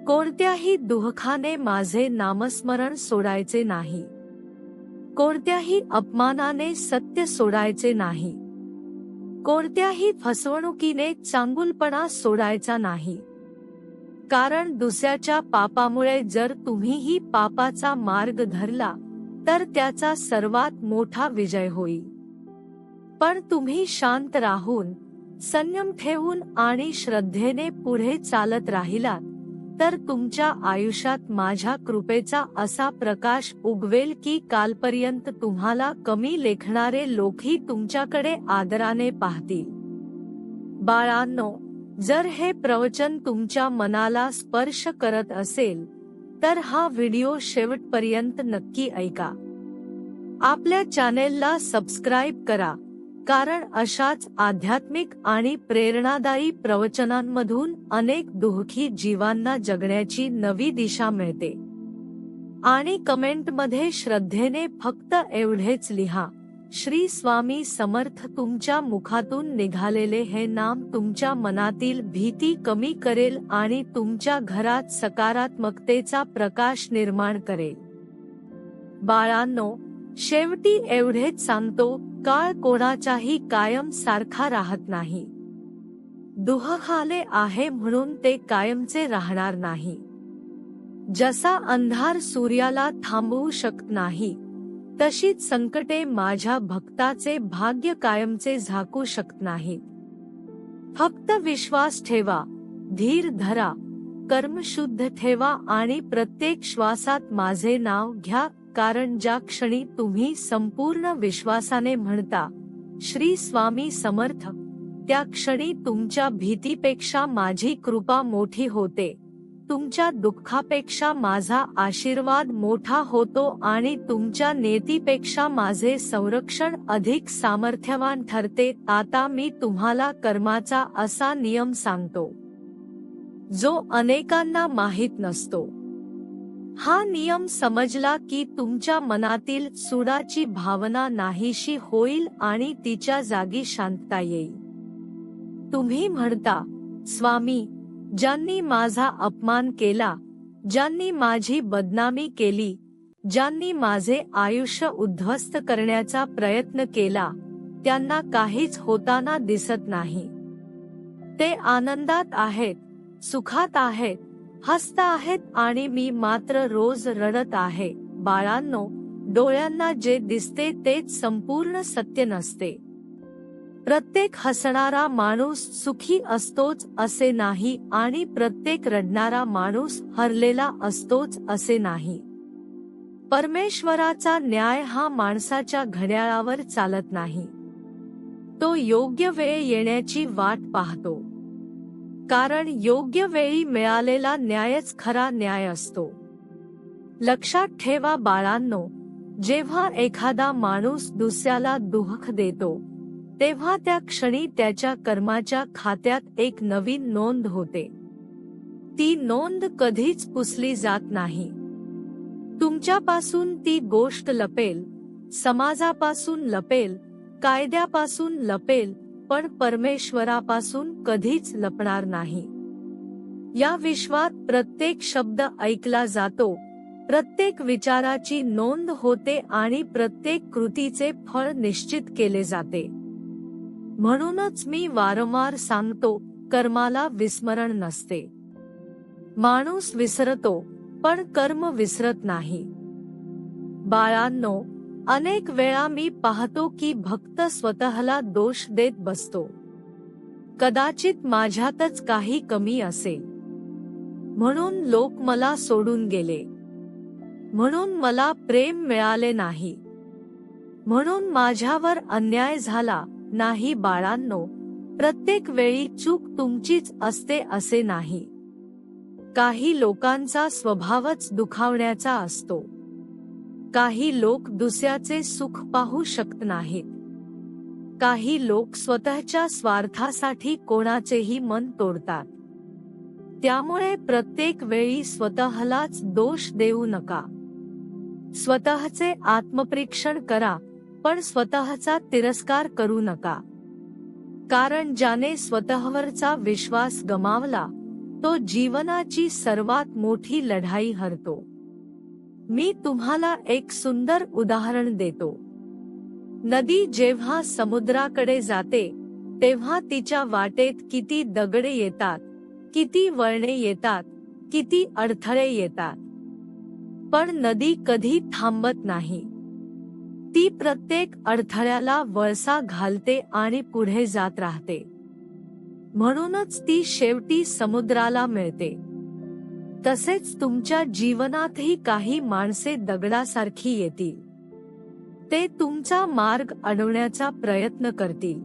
कोणत्याही दुःखाने माझे नामस्मरण सोडायचे नाही. कोणत्याही अपमानाने सत्य सोडायचे नाही. कोणत्याही फसवणुकीने चांगुलपणा सोडायचा नाही. कारण दुसऱ्याच्या पापामुळे जर तुम्हीही पापाचा मार्ग धरला, तर त्याचा सर्वात मोठा विजय होईल. पण तुम्ही शांत राहून, संयम ठेवून आणि श्रद्धेने पुढे चालत राहिलात, तर तुमच्या आयुष्यात माझ्या कृपेचा असा प्रकाश उगवेल की कालपर्यंत तुम्हाला कमी लेखणारे लोकही तुमच्याकडे आदराने पाहतील. बाळांनो, जर हे प्रवचन तुमच्या मनाला स्पर्श करत असेल, तर हा व्हिडिओ शेवटपर्यंत नक्की ऐका. आपल्या चॅनेलला सबस्क्राईब करा, कारण अशाच आध्यात्मिक आणि प्रेरणादायी प्रवचनांमधून अनेक दुःखी जीवांना जगण्याची नवी दिशा मिळते. आणि कमेंटमध्ये श्रद्धेने फक्त एवढेच लिहा, श्री स्वामी समर्थ. तुमच्या मुखातून निघालेले हे नाम तुमच्या मनातील भीती कमी करेल आणि तुमच्या घरात सकारात्मकतेचा प्रकाश निर्माण करेल. बाळांनो, शेवटी एवढेच सांगतो, काळ कोणाचाही कायम सारखा राहत नाही. दुःख आले आहे म्हणून ते कायमचे राहणार नाही. जसा अंधार सूर्याला थांबवू शकत नाही, तशीच संकटे माझ्या भक्ताचे भाग्य कायमचे झाकू शकत नाहीत. फक्त विश्वास ठेवा, धीर धरा, कर्म शुद्ध ठेवा आणि प्रत्येक श्वासात माझे नाव घ्या. कारण ज्या क्षणी तुम्ही संपूर्ण विश्वासाने म्हणता, श्री स्वामी समर्थ, त्या क्षणी तुमच्या भीतीपेक्षा माझी कृपा मोठी होते, तुमच्या दुःखापेक्षा माझा आशीर्वाद मोठा होतो आणि तुमच्या नेतीपेक्षा माझे संरक्षण अधिक सामर्थ्यवान ठरते. आता मी तुम्हाला कर्माचा असा नियम सांगतो, जो अनेकांना माहीत नसतो. हा नियम समजला की तुमच्या मनातील सुडाची भावना नाहीशी होईल आणि तिच्या जागी शांतता येईल. तुम्ही म्हणता, स्वामी, ज्यांनी माझा अपमान केला, ज्यांनी माझी बदनामी केली, ज्यांनी माझे आयुष्य उद्ध्वस्त करण्याचा प्रयत्न केला, त्यांना काहीच होताना दिसत नाही. ते आनंदात आहेत, सुखात आहेत, हसत आहेत आणि मी मात्र रोज रडत आहे. बाळांनो, डोळ्यांना जे दिसते तेच संपूर्ण सत्य नसते. प्रत्येक हसणारा माणूस सुखी असतोच असे नाही आणि प्रत्येक रडणारा माणूस हरलेला असतोच असे नाही. परमेश्वराचा न्याय हा माणसाच्या घड्याळावर चालत नाही. तो योग्य वेळ येण्याची वाट पाहतो. कारण योग्य वेळी मिळालेला न्यायच खरा न्याय असतो. लक्षात ठेवा बाळांनो, जेव्हा एखादा माणूस दुसऱ्याला दुःख देतो, तेव्हा त्या क्षणी त्याच्या कर्माच्या खात्यात एक नवीन नोंद होते. ती नोंद कधीच पुसली जात नाही. तुमच्यापासून ती गोष्ट लपेल, समाजापासून लपेल, कायद्यापासून लपेल, पण परमेश्वरापासून कधीच लपणार नाही. या विश्वात प्रत्येक शब्द ऐकला जातो, प्रत्येक विचाराची नोंद होते आणि प्रत्येक कृतीचे फळ निश्चित केले जाते. म्हणूनच मी वारंवार सांगतो, कर्माला विस्मरण नसते. माणूस विसरतो, पण कर्म विसरत नाही. बाळांनो, अनेक वेळा मी पाहतो की भक्त स्वतःला दोष देत बसतो. कदाचित माझ्यातच काही कमी असेल, म्हणून लोक मला सोडून गेले, म्हणून मला प्रेम मिळाले नाही, म्हणून माझ्यावर अन्याय झाला नाही. बाळांनो, प्रत्येक वेळी चूक तुमचीच असते असे नाही. काही लोकांचा स्वभावच दुखावण्याचा असतो. काही लोक दुसऱ्याचे सुख पाहू शकत नाहीत. काही लोक स्वतःच्या स्वार्थासाठी कोणाचेही मन तोडतात. त्यामुळे प्रत्येक वेळी स्वतःलाच दोष देऊ नका. स्वतःचे आत्मपरीक्षण करा, पण स्वतःचा तिरस्कार करू नका. कारण ज्याने स्वतःवरचा विश्वास गमावला, तो जीवनाची सर्वात मोठी लढाई हरतो. मी तुम्हाला एक सुंदर उदाहरण देतो. नदी जेव्हा समुद्राकडे जाते, तेव्हा तिच्या वाटेत किती दगडे येतात, किती वळणे येतात, किती अडथळे येतात. पण नदी कधी थांबत नाही. ती प्रत्येक अडथळ्याला वळसा घालते आणि पुढे जात राहते. म्हणूनच ती शेवटी समुद्राला मिळते. तसेच तुमच्या जीवनातही काही माणसे दगडासारखी येतील. ते तुमचा मार्ग अडवण्याचा प्रयत्न करतील.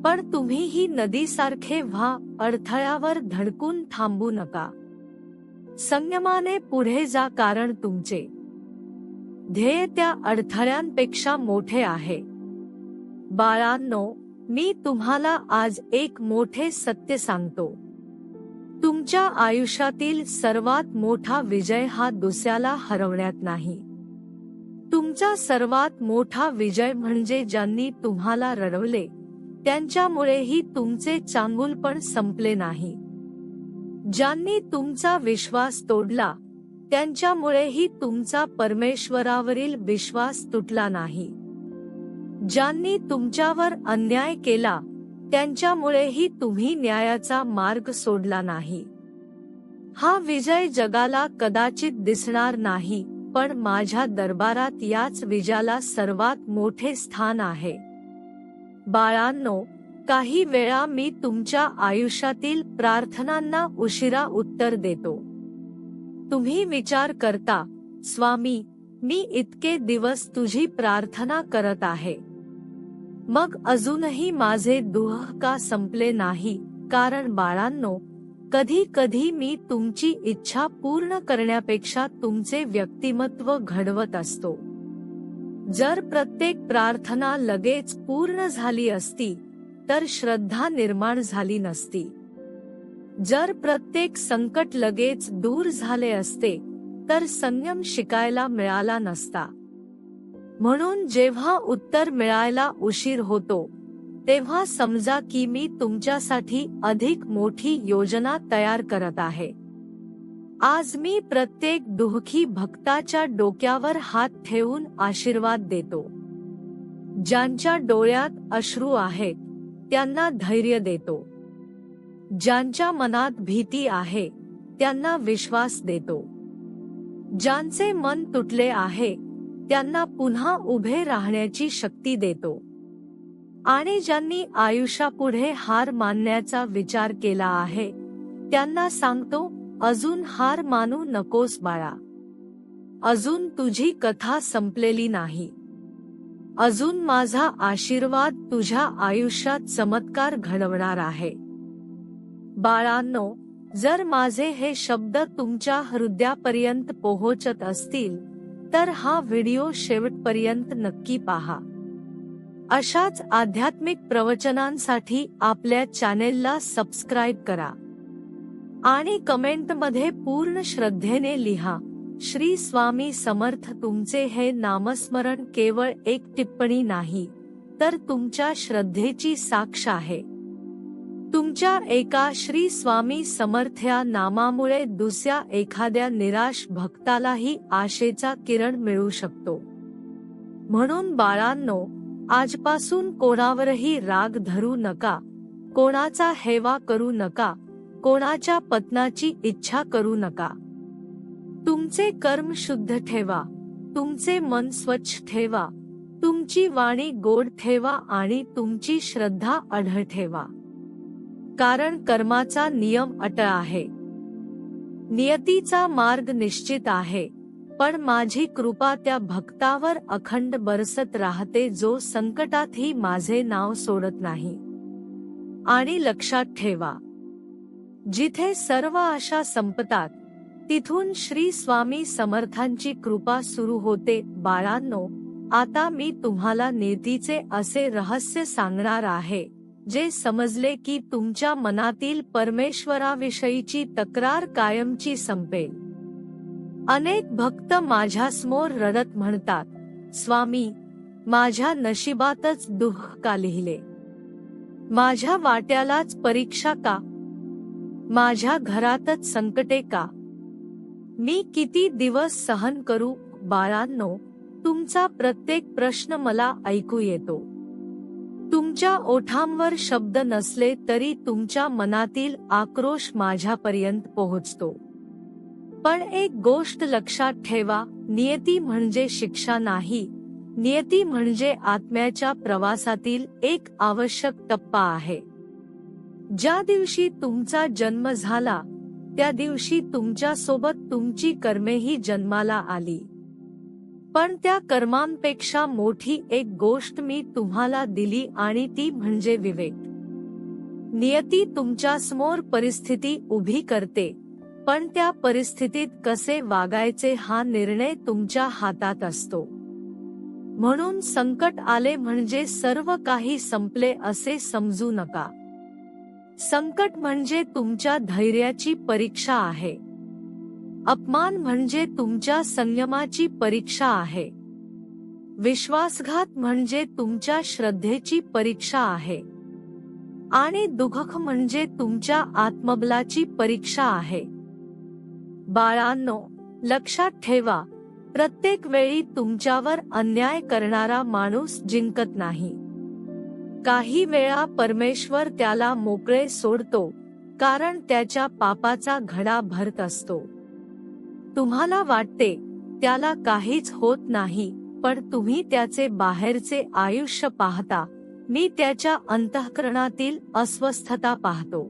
पण तुम्हीही नदीसारखे व्हा, अडथळ्यावर धडकून थांबू नका. संयमाने पुढे जा, कारण तुमचे ध्येय त्या अडथळ्यांपेक्षा मोठे आहे. बाळांनो, मी तुम्हाला आज एक मोठे सत्य सांगतो. तुमच्या आयुष्यातील सर्वात मोठा विजय हा दुसऱ्याला हरवण्यात नाही. तुमचा सर्वात मोठा विजय म्हणजे ज्यांनी तुम्हाला रडवले, त्यांच्यामुळेही तुमचे चांगुलपण संपले नाही. ज्यांनी तुमचा विश्वास तोडला, त्यांच्यामुळेही तुमचा परमेश्वरावरील विश्वास तुटला नाही. ज्यांनी तुमच्यावर अन्याय केला, त्यांच्यामुळेही तुम्ही न्यायाचा मार्ग सोडला नाही. हा विजय जगाला कदाचित दिसणार नाही, पण माझ्या दरबारात याच विजयाला सर्वात मोठे स्थान आहे. बाळांनो, काही वेळा मी तुमच्या आयुष्यातील प्रार्थनांना उशिरा उत्तर देतो. तुम्ही विचार करता, स्वामी, मी इतके दिवस तुझी प्रार्थना करत आहे, मग अजूनही माझे दुःख का संपले नाही? कारण बाळांनो, कधी कधी मी तुमची इच्छा पूर्ण करण्यापेक्षा तुमचे व्यक्तिमत्व घडवत असतो. जर प्रत्येक प्रार्थना लगेच पूर्ण झाली असती, तर श्रद्धा निर्माण झाली नसती. जर प्रत्येक संकट लगेच दूर झाले असते, तर संयम शिकायला मिळाला नसता. म्हणून जेव्हा उत्तर मिळायला उशीर होतो, तेव्हा समजा की मी तुमच्यासाठी अधिक मोठी योजना तयार करत आहे. आज मी प्रत्येक दुःखी भक्ताच्या डोक्यावर हात ठेवून आशीर्वाद देतो. ज्यांच्या डोळ्यात अश्रू आहेत, त्यांना धैर्य देतो. ज्यांच्या मनात भीती आहे, त्यांना विश्वास देतो. ज्यांचे मन तुटले आहे, त्यांना पुन्हा उभे राहण्याची शक्ती देतो. आणि ज्यांनी आयुष्यापुढे हार मानण्याचा विचार केला आहे, त्यांना सांगतो, अजून हार मानू नकोस बाळा. अजून तुझी कथा संपलेली नाही. अजून माझा आशीर्वाद तुझ्या आयुष्यात चमत्कार घडवणार आहे. बाळांनो, जर माझे हे शब्द तुमच्या हृदयापर्यंत पोहोचत असतील, तर हा व्हिडिओ शेवटपर्यंत नक्की पहा. अशाच आध्यात्मिक प्रवचनांसाठी आपल्या चॅनेलला सबस्क्राईब करा आणि कमेंटमध्ये पूर्ण श्रद्धेने लिहा, श्री स्वामी समर्थ. तुमचे हे नामस्मरण केवळ एक टिप्पणी नाही, तर तुमच्या श्रद्धेची साक्ष आहे. तुमच्या एका श्री स्वामी समर्थ या नामामुळे दुसऱ्या एखाद्या निराश भक्तालाही आशेचा किरण मिळू शकतो. म्हणून बाळांनो, आजपासून कोणावरही राग धरू नका, कोणाचा हेवा करू नका, कोणाच्या पतनाची इच्छा करू नका. तुमचे कर्म शुद्ध ठेवा, तुमचे मन स्वच्छ ठेवा, तुमची वाणी गोड ठेवा आणि तुमची श्रद्धा अढळ ठेवा. कारण कर्माचा नियम अटळ आहे. नियतीचा मार्ग निश्चित आहे, पण माझी कृपा त्या भक्तावर अखंड बरसत राहते जो संकटातही माझे नाव सोडत नाही. आणि लक्षात ठेवा, जिथे सर्व आशा संपतात तिथून श्री स्वामी समर्थांची कृपा सुरू होते. बाळांनो, आता मी तुम्हाला नियतीचे असे रहस्य सांगणार आहे जे समजले की तुमच्या मनातील परमेश्वराविषयीची तक्रार कायमची संपेल. अनेक भक्त माझ्यासमोर रडत म्हणतात, स्वामी, माझ्या नशिबातच दुःख का लिहिले? माझ्या वाट्यालाच परीक्षा का? माझ्या घरातच संकटे का? मी किती दिवस सहन करू? बाळांनो, तुमचा प्रत्येक प्रश्न मला ऐकू येतो. तुमच्या ओठांवर शब्द नसले तरी तुमच्या मनातील आक्रोश माझ्यापर्यंत पोहोचतो. पण एक गोष्ट लक्षात ठेवा, नियती म्हणजे शिक्षा नाही, नियती म्हणजे आत्म्याच्या प्रवासातील एक आवश्यक टप्पा आहे. ज्या दिवशी तुमचा जन्म झाला त्या दिवशी तुमच्या सोबत तुमची कर्मेही जन्माला आली. पण त्या कर्मांपेक्षा मोठी एक गोष्ट मी तुम्हाला दिली आणि ती म्हणजे विवेक. नियती तुमच्या समोर परिस्थिती उभी करते, पण त्या परिस्थितीत कसे वागायचे हा निर्णय तुमच्या हातात असतो. म्हणून संकट आले म्हणजे सर्व काही संपले असे समजू नका. संकट म्हणजे तुमच्या धैर्याची परीक्षा आहे. अपमान म्हणजे तुमच्या संयमाची परीक्षा आहे. विश्वासघात म्हणजे तुमच्या श्रद्धेची परीक्षा आहे. आणि दुःख म्हणजे तुमच्या आत्मबलाची परीक्षा आहे. बाळांनो, लक्षात ठेवा, प्रत्येक वेळी तुमच्यावर अन्याय करणारा माणूस जिंकत नाही. काही वेळा परमेश्वर त्याला मोकळे सोडतो, कारण त्याच्या पापाचा घडा भरत असतो. तुम्हाला वाटते त्याला काहीच होत नाही, पण तुम्ही त्याचे बाहेरचे आयुष्य पाहता, मी त्याच्या अंतःकरणातील अस्वस्थता पाहतो.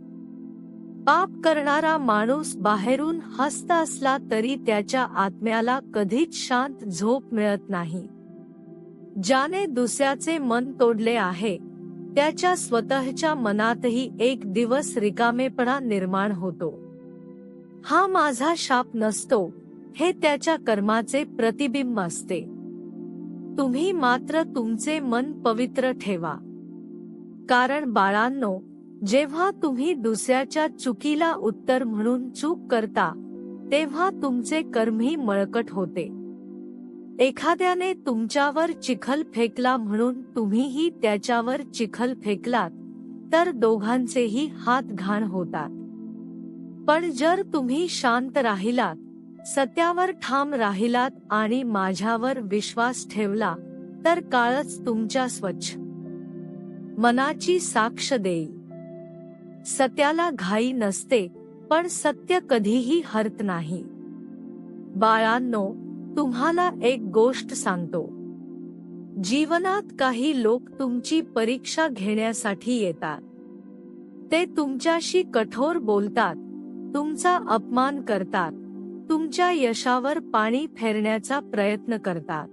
पाप करणारा माणूस बाहेरून हसत असला तरी त्याच्या आत्म्याला कधीच शांत झोप मिळत नाही. ज्याने दुसऱ्याचे मन तोडले आहे त्याच्या स्वतःच्या मनातही एक दिवस रिकामेपणा निर्माण होतो. हा माझा शाप नसतो, हे त्याच्या कर्माचे प्रतिबिंब असते. तुम्ही मात्र तुमचे मन पवित्र ठेवा. कारण बाळांनो, जेव्हा तुम्ही दुसऱ्याच्या चुकीला उत्तर म्हणून चूक करता तेव्हा तुमचे कर्मही मळकट होते. एखाद्याने तुमच्यावर चिखल फेकला म्हणून तुम्हीही त्याच्यावर चिखल फेकलात तर दोघांचेही हात घाण होतात. पण जर तुम्ही शांत राहिलात, सत्यावर ठाम राहिलात आणि माझ्यावर विश्वास ठेवला तर काळच तुमच्या स्वच्छ मनाची साक्ष देईल. सत्याला घाई नसते, पण सत्य कधीही हरत नाही. बाळांनो, तुम्हाला एक गोष्ट सांगतो. जीवनात काही लोक तुमची परीक्षा घेण्यासाठी येतात. ते तुमच्याशी कठोर बोलतात, तुमचा अपमान करतात, तुमच्या यशावर पाणी फेरण्याचा प्रयत्न करतात.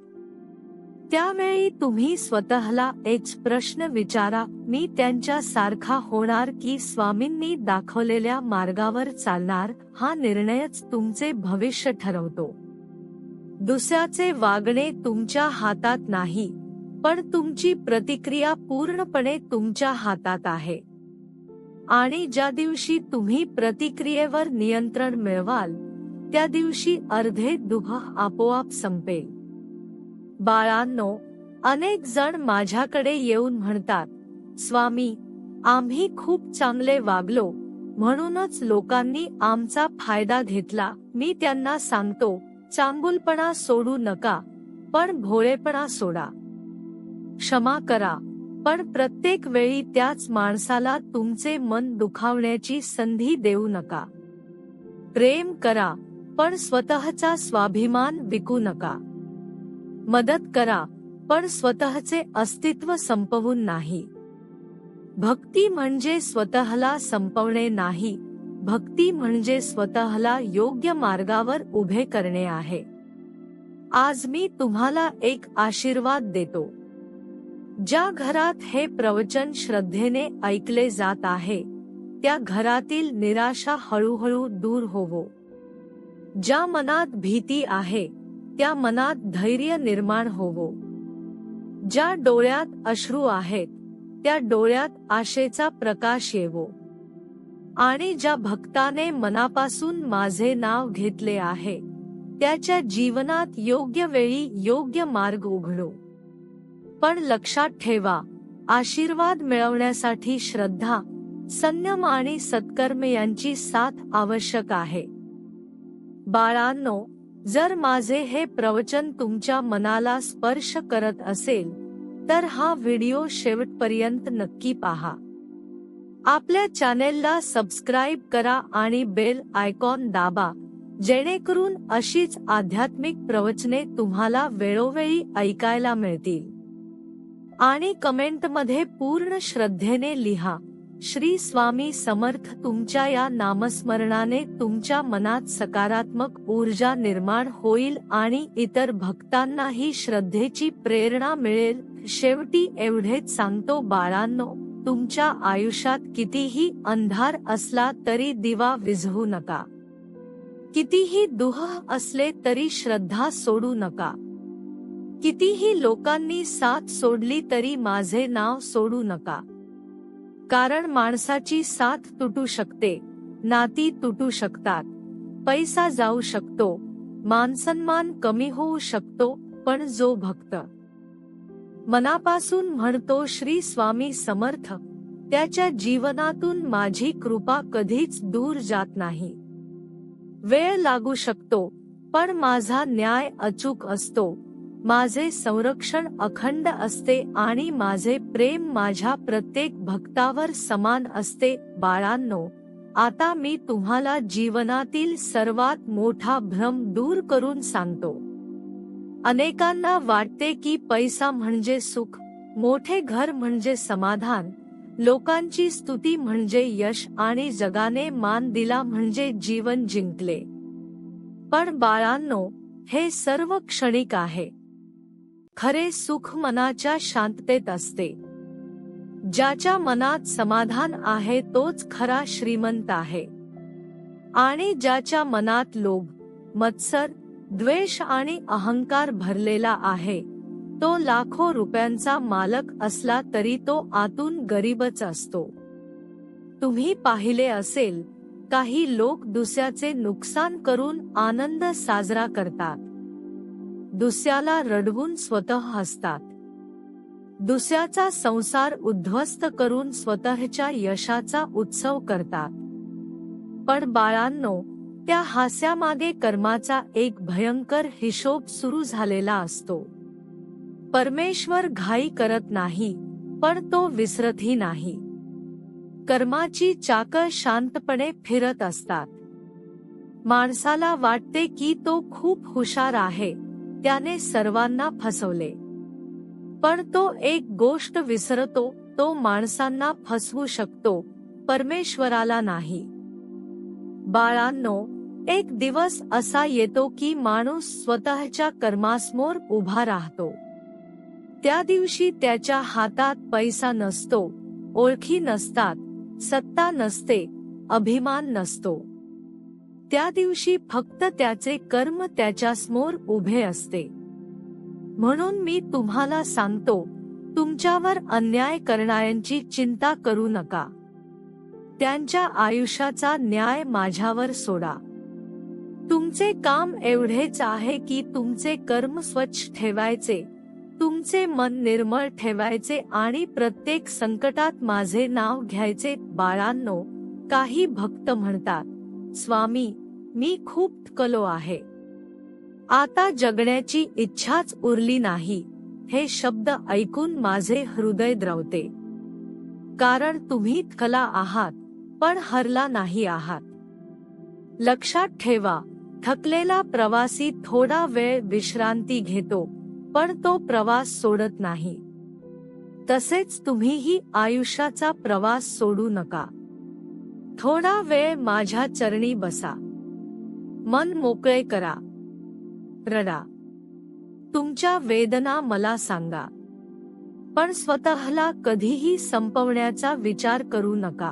त्यावेळी तुम्ही स्वतःला एक प्रश्न विचारा, मी त्यांच्या सारखा होणार की स्वामींनी दाखवलेल्या मार्गावर चालणार? हा निर्णयच तुमचे भविष्य ठरवतो. दुसऱ्याचे वागणे तुमच्या हातात नाही, पण तुमची प्रतिक्रिया पूर्णपणे तुमच्या हातात आहे. आणि ज्या दिवशी तुम्ही प्रतिक्रियेवर नियंत्रण मिळवाल त्या दिवशी अर्धे दुःख आपोआप संपेल. बाळांनो, अनेक जण माझ्याकडे येऊन म्हणतात, स्वामी, आम्ही खूप चांगले वागलो म्हणूनच लोकांनी आमचा फायदा घेतला. मी त्यांना सांगतो, चांगुलपणा सोडू नका, पण भोळेपणा सोडा. क्षमा करा, पण प्रत्येक वेळी त्याच माणसाला तुमचे मन दुखावण्याची संधी देऊ नका. प्रेम करा, पण स्वतःचा स्वाभिमान विकू नका. मदत करा, पण स्वतःचे अस्तित्व संपवून नाही. भक्ती म्हणजे स्वतःला संपवणे नाही, भक्ती म्हणजे स्वतःला योग्य मार्गावर उभे करणे आहे. आज मी तुम्हाला एक आशीर्वाद देतो. ज्या घरात हे प्रवचन श्रद्धेने ऐकले जात आहे, त्या घरातील निराशा हळूहळू दूर होवो. ज्या मनात भीती आहे, त्या मनात धैर्य निर्माण होवो. ज्या डोळ्यात अश्रू आहेत, त्या डोळ्यात आशेचा प्रकाश येवो. आणि ज्या भक्ताने मनापासून माझे नाव घेतले आहे, त्याच्या जीवनात योग्य वेळी योग्य मार्ग उघडो. पण लक्षात ठेवा, आशीर्वाद मिळवण्यासाठी श्रद्धा, संयम आणि सत्कर्म यांची साथ आवश्यक आहे. बाळांनो, जर माझे हे प्रवचन तुमच्या मनाला स्पर्श करत असेल तर हा व्हिडिओ शेवटपर्यंत नक्की पहा. आपल्या चॅनेलला सबस्क्राईब करा आणि बेल आयकॉन दाबा, जेणेकरून अशीच आध्यात्मिक प्रवचने तुम्हाला वेळोवेळी ऐकायला मिळतील. आणि कमेंटमध्ये पूर्ण श्रद्धेने लिहा, श्री स्वामी समर्थ. तुमच्या या नामस्मरणाने तुमच्या मनात सकारात्मक ऊर्जा निर्माण होईल आणि इतर भक्तांनाही श्रद्धेची प्रेरणा मिळेल. शेवटी एवढेच सांगतो बाळांनो, तुमच्या आयुष्यात कितीही अंधार असला तरी दिवा विझवू नका. कितीही दुःख असले तरी श्रद्धा सोडू नका. कितीही लोकांनी साथ सोडली तरी माझे नाव सोडू नका. कारण माणसाची साथ तुटू शकते, नाती तुटू शकतात, पैसा जाऊ शकतो, मानसन्मान कमी होऊ शकतो, पण जो भक्त मनापासून म्हणतो श्री स्वामी समर्थ, त्याच्या जीवनातून माझी कृपा कधीच दूर जात नाही. वेळ लागू शकतो, पण माझा न्याय अचूक असतो, माझे संरक्षण अखंड असते आणि माझे प्रेम माझ्या प्रत्येक भक्तावर समान असते. बाळांनो, आता मी तुम्हाला जीवनातील सर्वात मोठा भ्रम दूर करून सांगतो. अनेकांना वाटते की पैसा म्हणजे सुख, मोठे घर म्हणजे समाधान, लोकांची स्तुती म्हणजे यश आणि जगाने मान दिला म्हणजे जीवन जिंकले. पण बाळांनो, हे सर्व क्षणिक आहे. खरे सुख मनाच्या शांततेत असते. ज्याच्या मनात समाधान आहे तोच खरा श्रीमंत आहे. आणि ज्याच्या मनात लोभ, मत्सर, द्वेष आणि अहंकार भरलेला आहे, तो लाखो रुपयांचा मालक असला तरी तो आतून गरीबच असतो. तुम्ही पाहिले असेल, काही लोक दुसऱ्याचे नुकसान करून आनंद साजरा करतात. दुसऱ्याला रडवून स्वतः हसतात. दुसऱ्याचा संसार उद्ध्वस्त करून स्वतःच्या यशाचा उत्सव करतात. पण बाळांनो, त्या हास्यामागे कर्माचा एक भयंकर हिशोब सुरू झालेला असतो. परमेश्वर घाई करत नाही, पण तो विसरतही नाही. कर्माची चाकं शांतपणे फिरत असतात. माणसाला वाटते की तो खूप हुशार आहे, त्याने सर्वांना फसवले. पण तो एक गोष्ट विसरतो, तो माणसांना फसवू शकतो, परमेश्वराला नाही. बाळांनो, एक दिवस असा येतो की माणूस स्वतःच्या कर्मासमोर उभा राहतो. त्या दिवशी त्याच्या हातात पैसा नसतो, ओळखी नसतात, सत्ता नसते, अभिमान नसतो. त्या दिवशी फक्त त्याचे कर्म त्याच्यासमोर उभे असते. म्हणून मी तुम्हाला सांगतो, तुमच्यावर अन्याय करणाऱ्यांची चिंता करू नका. त्यांच्या आयुष्याचा न्याय माझ्यावर सोडा. तुमचे काम एवढेच आहे की तुमचे कर्म स्वच्छ ठेवायचे, तुमचे मन निर्मळ ठेवायचे आणि प्रत्येक संकटात माझे नाव घ्यायचे. बाळांनो, काही भक्त म्हणतात, स्वामी, मी खूप थकलो आहे, आता जगण्याची इच्छाच उरली नाही. हे शब्द ऐकून माझे हृदय द्रवते. कारण तुम्ही थकला आहात, पण हरला नाही आहात. लक्षात ठेवा, थकलेला प्रवासी थोडा वेळ विश्रांती घेतो, पण तो प्रवास सोडत नाही. तसेच तुम्हीही आयुष्याचा प्रवास सोडू नका. थोडा वेळ माझ्या चरणी बसा, मन मोकळे करा, रडा, तुमच्या वेदना मला सांगा, पण स्वतःला कधीही संपवण्याचा विचार करू नका.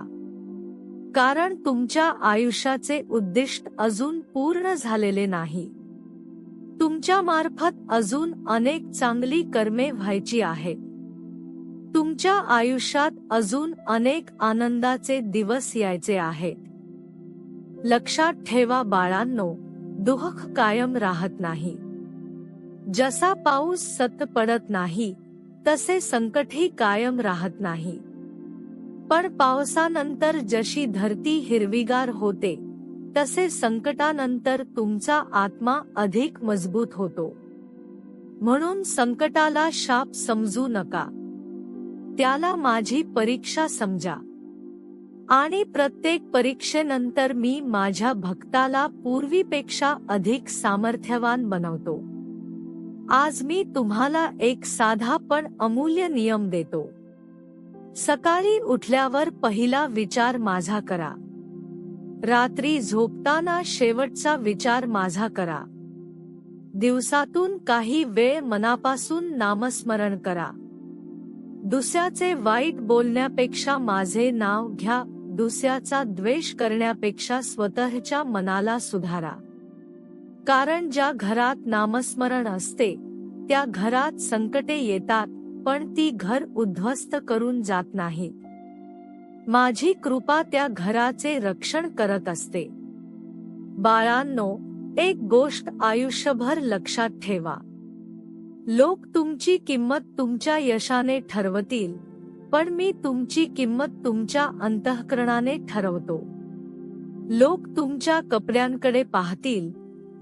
कारण तुमच्या आयुष्याचे उद्दिष्ट अजून पूर्ण झालेले नाही. तुमच्या मार्फत अजून अनेक चांगली कर्मे व्हायची आहेत. तुमच्या आयुष्यात अजून अनेक आनंदाचे दिवस यायचे आहेत. लक्षात ठेवा बाळांनो, दुःख कायम राहत नाही. जसा पाऊस सतत पडत नाही, तसे संकटही कायम राहत नाही. पण पावसानंतर जशी धरती हिरवीगार होते, तसे संकटानंतर तुमचा आत्मा अधिक मजबूत होतो. म्हणून संकटाला शाप समजू नका, त्याला माझी परीक्षा समजा. आणि प्रत्येक परीक्षेनंतर मी माझ्या भक्ताला पूर्वीपेक्षा अधिक सामर्थ्यवान बनवतो. आज मी तुम्हाला एक साधा पण अमूल्य नियम देतो. सकाळी उठल्यावर पहिला विचार माझा करा. रात्री झोपताना शेवटचा विचार माझा करा. दिवसातून काही वेळ मनापासून नामस्मरण करा. दुसऱ्याचे वाईट बोलण्यापेक्षा माझे नाव घ्या. दुसऱ्याचा द्वेष करण्यापेक्षा स्वतःच्या मनाला सुधारा. कारण ज्या घरात नामस्मरण असते, त्या घरात संकटे येतात, पण ती घर उद्ध्वस्त करून जात नाहीत. माझी कृपा त्या घराचे रक्षण करत असते. बाळांनो, एक गोष्ट आयुष्यभर लक्षात ठेवा. लोक तुमची किंमत तुमच्या यशाने ठरवतील, पण मी तुमची किंमत तुमच्या अंतःकरणाने ठरवतो. लोक तुमच्या कपड्यांकडे पाहतील,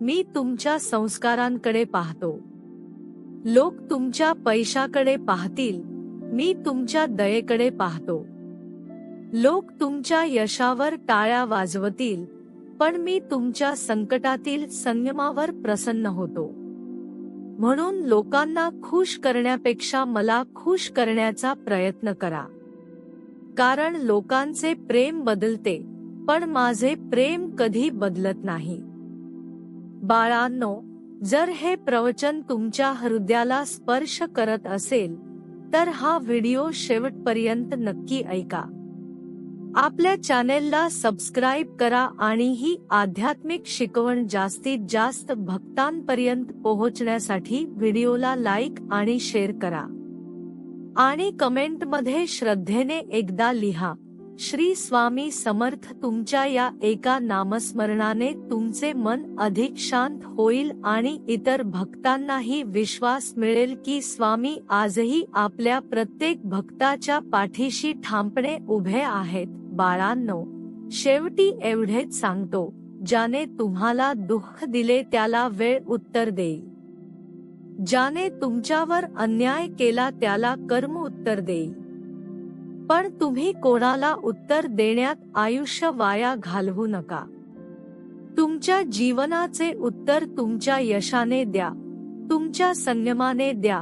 मी तुमच्या संस्कारांकडे पाहतो. लोक तुमच्या पैशाकडे पाहतील, मी तुमच्या दयेकडे पाहतो. लोक तुमच्या यशावर टाळ्या वाजवतील, पण मी तुमच्या संकटातील संयमावर प्रसन्न होतो. म्हणून लोकांना खुश करण्यापेक्षा मला खुश करण्याचा प्रयत्न करा. कारण लोकांचे प्रेम बदलते, पण माझे प्रेम कधी बदलत नाही. बाळांनो, जर हे प्रवचन तुमच्या हृदयाला स्पर्श करत असेल, तर हा व्हिडिओ शेवटपर्यंत नक्की ऐका. आपल्या चॅनेलला सबस्क्राईब करा आणि ही आध्यात्मिक शिकवण जास्तीत जास्त भक्तांपर्यंत पोहोचण्यासाठी व्हिडिओला लाईक आणि शेअर करा. आणि कमेंटमध्ये श्रद्धेने एकदा लिहा, श्री स्वामी समर्थ. तुमच्या या एका नामस्मरणाने तुमचे मन अधिक शांत होईल आणि इतर भक्तांनाही विश्वास मिळेल की स्वामी आजही आपल्या प्रत्येक भक्ताच्या पाठीशी ठामपणे उभे आहेत. बाळांनो, शेवटी एवढेच सांगतो, ज्याने तुम्हाला दुःख दिले त्याला वेळ उत्तर देईल. ज्याने तुमच्यावर अन्याय केला त्याला कर्म उत्तर देईल. पण तुम्ही कोणाला उत्तर देण्यात आयुष्य वाया घालवू नका. तुमच्या जीवनाचे उत्तर तुमच्या यशाने द्या, तुमच्या संयमाने द्या,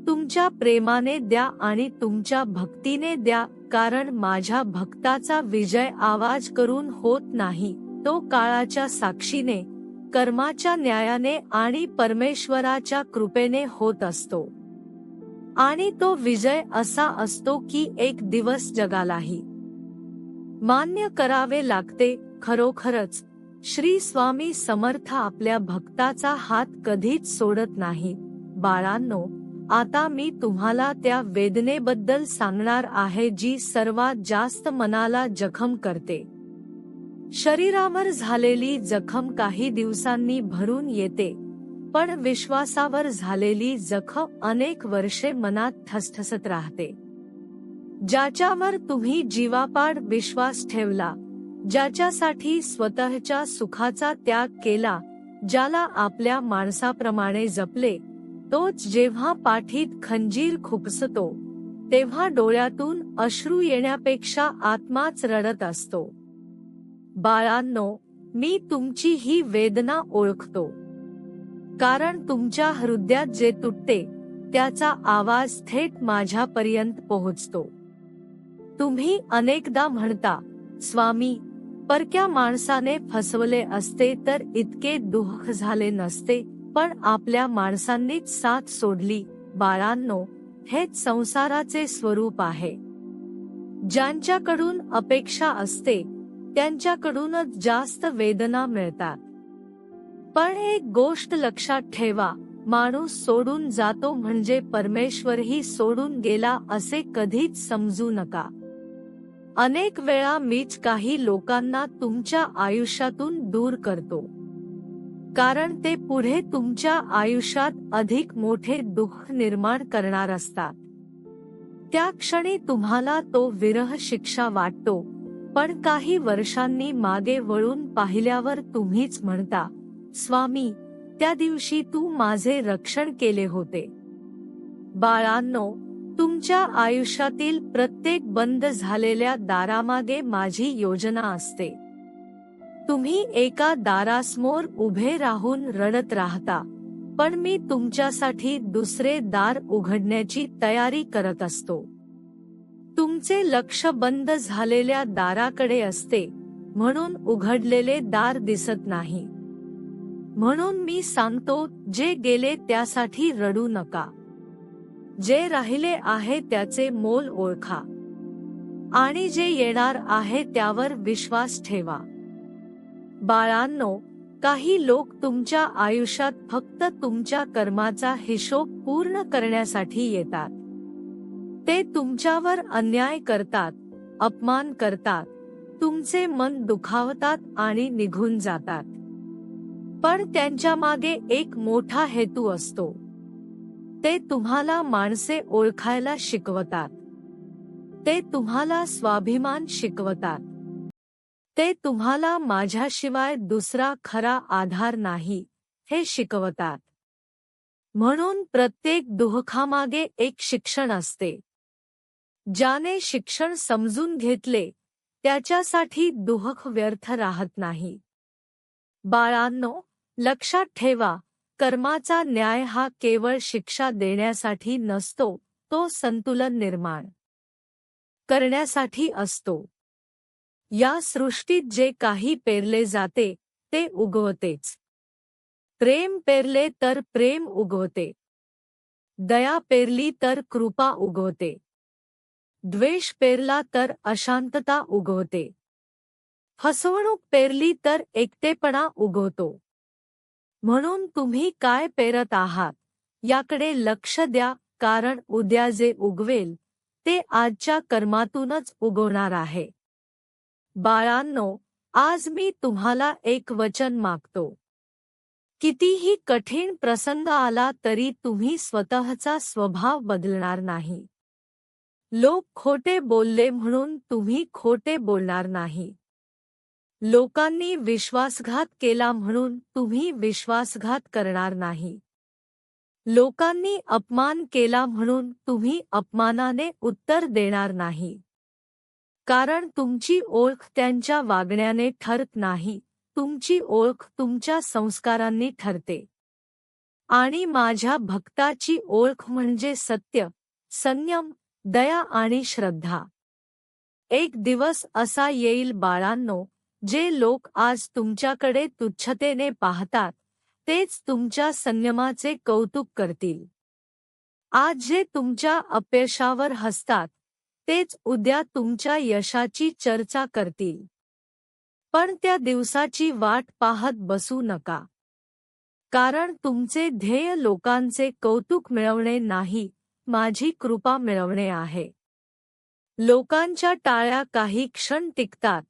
तुमच्या प्रेमाने द्या आणि तुमच्या भक्तीने द्या. कारण माझ्या भक्ताचा विजय आवाज करून होत नाही, तो काळाच्या साक्षीने, कर्माच्या न्यायाने आणि परमेश्वराच्या कृपेने होत असतो. आणि तो विजय असा असतो की एक दिवस जगालाही मान्य करावे लागते. खरोखरच श्री स्वामी समर्थ आपल्या भक्ताचा हात कधीच सोडत नाही. बाळांनो, आता मी तुम्हाला त्या वेदनेबद्दल सांगणार आहे जी सर्वात जास्त मनाला जखम करते. शरीरावर झालेली जखम काही दिवसांनी भरून येते, पण विश्वासावर झालेली जखम अनेक वर्षे मनात ठसठसत राहते. ज्याच्यावर तुम्ही जीवापाड विश्वास ठेवला, ज्याच्यासाठी स्वतःच्या सुखाचा त्याग केला, ज्याला आपल्या माणसाप्रमाणे जपले, तोच जेव्हा पाठीत खंजीर खुपसतो, तेव्हा डोळ्यातून अश्रू येण्यापेक्षा आत्माच रडत असतो. बाळांनो, मी तुमची ही वेदना ओळखतो. कारण तुमच्या हृदयात जे तुटते, त्याचा आवाज थेट माझ्यापर्यंत पोहोचतो. तुम्ही अनेकदा म्हणता, स्वामी, परक्या माणसाने फसवले असते तर इतके दुःख झाले नसते, पण आपल्या माणसांनीच साथ सोडली. बाळांनो, हेच संसाराचे स्वरूप आहे. ज्यांच्याकडून अपेक्षा असते, त्यांच्याकडूनच जास्त वेदना मिळतात. पण एक गोष्ट लक्षात ठेवा, माणूस सोडून जातो म्हणजे परमेश्वरही सोडून गेला असे कधीच समजू नका. अनेक वेळा मीच काही लोकांना तुमच्या आयुष्यातून दूर करतो, कारण ते पुढे तुमच्या आयुष्यात अधिक मोठे दुःख निर्माण करणार असतात. त्या क्षणी तुम्हाला तो विरह शिक्षा वाटतो, पण काही वर्षांनी मागे वळून पाहिल्यावर तुम्हीच म्हणता, स्वामी, त्या दिवशी तू माझे रक्षण केले होते. बाळांनो, तुमच्या आयुष्यातील प्रत्येक बंद झालेल्या दारामागे माझी योजना असते. तुम्ही एका दारासमोर उभे राहून रडत राहता, पण मी तुमच्यासाठी दुसरे दार उघडण्याची तयारी करत असतो. तुमचे लक्ष बंद झालेल्या दाराकडे असते, म्हणून उघडलेले दार दिसत नाही. म्हणून मी सांगतो, जे गेले त्यासाठी रडू नका. जे राहिले आहे त्याचे मोल ओळखा, आणि जे येणार आहे त्यावर विश्वास ठेवा. बाळांनो, काही लोक तुमच्या आयुष्यात फक्त तुमच्या कर्माचा हिशोब पूर्ण करण्यासाठी येतात. ते तुमच्यावर अन्याय करतात, अपमान करतात, तुमचे मन दुखावतात आणि निघून जातात. पण त्यांच्या मागे एक मोठा हेतू असतो. ते तुम्हाला माणसे ओळखायला शिकवतात. ते तुम्हाला स्वाभिमान शिकवतात. ते तुम्हाला माझ्याशिवाय दुसरा खरा आधार नाही, हे शिकवतात. म्हणून प्रत्येक दुःखामागे एक शिक्षण असते. ज्याने शिक्षण समजून घेतले, त्याच्यासाठी दुःख व्यर्थ राहत नाही. बाळांनो, लक्षात ठेवा, कर्माचा न्याय हा केवळ शिक्षा देण्यासाठी नसतो, तो संतुलन निर्माण करण्यासाठी असतो. या सृष्टीत जे काही पेरले जाते, ते उगवतेच. प्रेम पेरले तर प्रेम उगवते. दया पेरली तर कृपा उगवते. द्वेष पेरला तर अशांतता उगवते. फसवणूक पेरली तर एकटेपणा उगवतो. म्हणून तुम्ही काय पेरत आहात, याकडे लक्ष द्या, कारण उद्या जे उगवेल, ते आजच्या कर्मातूनच उगवणार आहे. बाळांनो, आज मी तुम्हाला एक वचन मागतो. कितीही कठीण प्रसंग आला तरी तुम्ही स्वतःचा स्वभाव बदलणार नाही. लोक खोटे बोलले म्हणून तुम्ही खोटे बोलणार नाही. लोकांनी विश्वासघात केला म्हणून तुम्ही विश्वासघात करणार नाही. लोकांनी अपमान केला म्हणून तुम्ही अपमानाने उत्तर देणार नाही. कारण तुमची ओळख त्यांच्या वागण्याने ठरत नाही, तुमची ओळख तुमच्या संस्कारांनी ठरते. आणि माझ्या भक्ताची ओळख म्हणजे सत्य, संयम, दया आणि श्रद्धा. एक दिवस असा येईल बाळांनो, जे लोक आज तुमच्याकडे तुच्छतेने पाहतात, तेच तुमच्या संयमाचे कौतुक करतील. आज जे तुमच्या अपयशावर हसतात, तेच उद्या तुमच्या यशाची चर्चा करतील. पण त्या दिवसाची वाट पाहत बसू नका. कारण तुमचे ध्येय लोकांचे कौतुक मिळवणे नाही, माझी कृपा मिळवणे आहे. लोकांच्या टाळ्या काही क्षण टिकतात,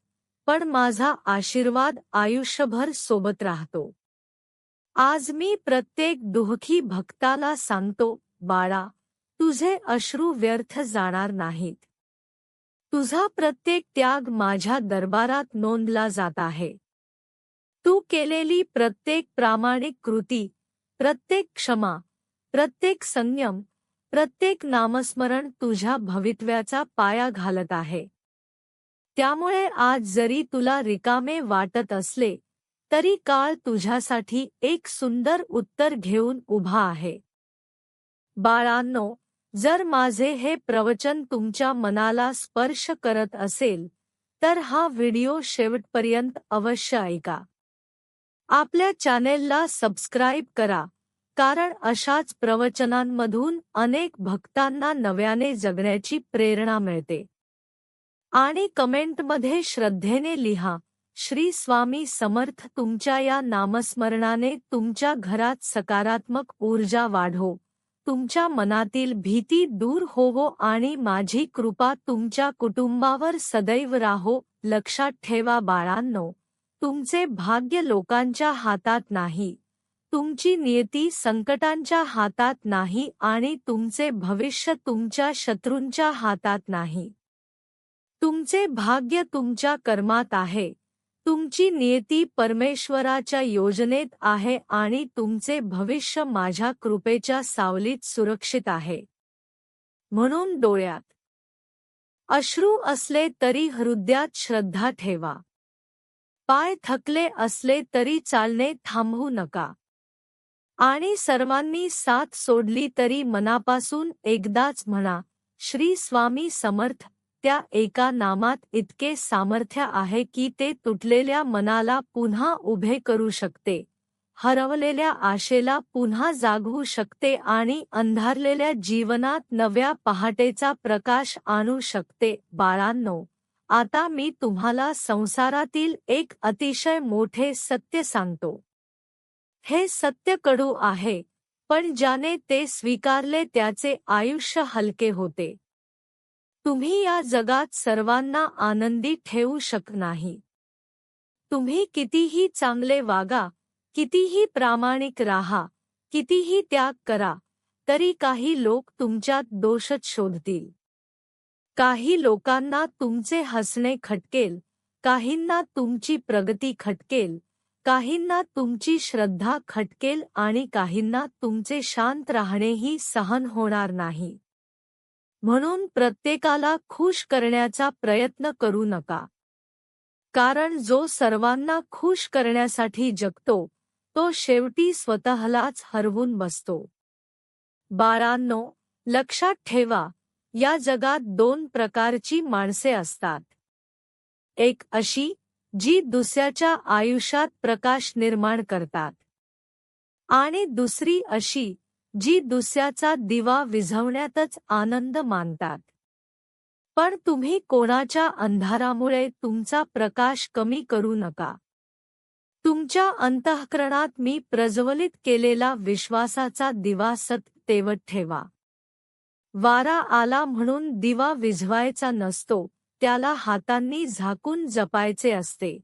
पण माझा आशीर्वाद आयुष्यभर सोबत राहतो. आज मी प्रत्येक दुःखी भक्ताला सांगतो, बाळा, तुझे अश्रू व्यर्थ जाणार नाहीत. तुझा प्रत्येक त्याग माझ्या दरबारात नोंदला जात आहे. तू केलेली प्रत्येक प्रामाणिक कृती, प्रत्येक क्षमा, प्रत्येक संयम, प्रत्येक नामस्मरण तुझ्या भवितव्याचा पाया घालत आहे. त्यामुळे आज जरी तुला रिकामे वाटत असले, तरी काळ तुझ्यासाठी एक सुंदर उत्तर घेऊन उभा आहे. बाळांनो, जर माझे हे प्रवचन तुमच्या मनाला स्पर्श करत असेल, तर हा व्हिडिओ शेवटपर्यंत अवश्य ऐका. आपल्या चॅनेलला सबस्क्राईब करा, कारण अशाच प्रवचनांमधून अनेक भक्तांना नव्याने जगण्याची प्रेरणा मिळते. आणि कमेंटमध्ये श्रद्धेने लिहा, श्री स्वामी समर्थ. तुमच्या या नामस्मरणाने तुमच्या घरात सकारात्मक ऊर्जा वाढो, तुमच्या मनातील भीती दूर होवो आणि माझी कृपा तुमच्या कुटुंबावर सदैव राहो. लक्षात ठेवा बाळांनो, तुमचे भाग्य लोकांच्या हातात नाही, तुमची नियती संकटांच्या हातात नाही आणि तुमचे भविष्य तुमच्या शत्रूंच्या हातात नाही. तुमचे भाग्य तुमच्या कर्मात आहे, तुमची नियती परमेश्वराच्या योजनेत आहे आणि तुमचे भविष्य माझ्या कृपेच्या सावलीत सुरक्षित आहे. म्हणून डोळ्यात अश्रू असले तरी हृदयात श्रद्धा ठेवा. पाय थकले असले तरी चालणे थांबवू नका. आणि सर्वांनी साथ सोडली तरी मनापासून एकदाच म्हणा, श्री स्वामी समर्थ. त्या एका नामात इतके सामर्थ्य आहे की ते तुटलेल्या मनाला पुन्हा उभे करू शकते, हरवलेल्या आशेला पुन्हा जागवू शकते आणि अंधारलेल्या जीवनात नव्या पहाटेचा प्रकाश आणू शकते. बाळांनो, आता मी तुम्हाला संसारातील एक अतिशय मोठे सत्य सांगतो. हे सत्य कडू आहे, पण ज्याने ते स्वीकारले त्याचे आयुष्य हलके होते. तुम्ही या जगात सर्वांना आनंदी ठेवू शकत नाही. तुम्ही कितीही चांगले वागा, कितीही प्रामाणिक राहा, कितीही त्याग करा, तरी काही लोक तुमच्यात दोषच शोधतील. काही लोकांना तुमचे हसणे खटकेल, काहींना तुमची प्रगती खटकेल, काहींना तुमची श्रद्धा खटकेल आणि काहींना तुमचे शांत राहणेही सहन होणार नाही. म्हणून प्रत्येकाला खुश करण्याचा प्रयत्न करू नका. कारण जो सर्वांना खुश करण्यासाठी जगतो, तो शेवटी स्वतःलाच हरवून बसतो. बाळांनो, लक्षात ठेवा, या जगात दोन प्रकारची माणसे असतात. एक अशी, जी दुसऱ्याच्या आयुष्यात प्रकाश निर्माण करतात, आणि दुसरी अशी, जी दुसऱ्याचा दिवा विझवण्यातच आनंद मानतात. पण तुम्ही कोणाच्या अंधारामुळे तुमचा प्रकाश कमी करू नका. तुमच्या अंतःकरणात मी प्रज्वलित केलेला विश्वासाचा दिवा सतत ठेवा. वारा आला म्हणून दिवा विझवायचा नसतो, त्याला हातांनी झाकून जपायचे असते.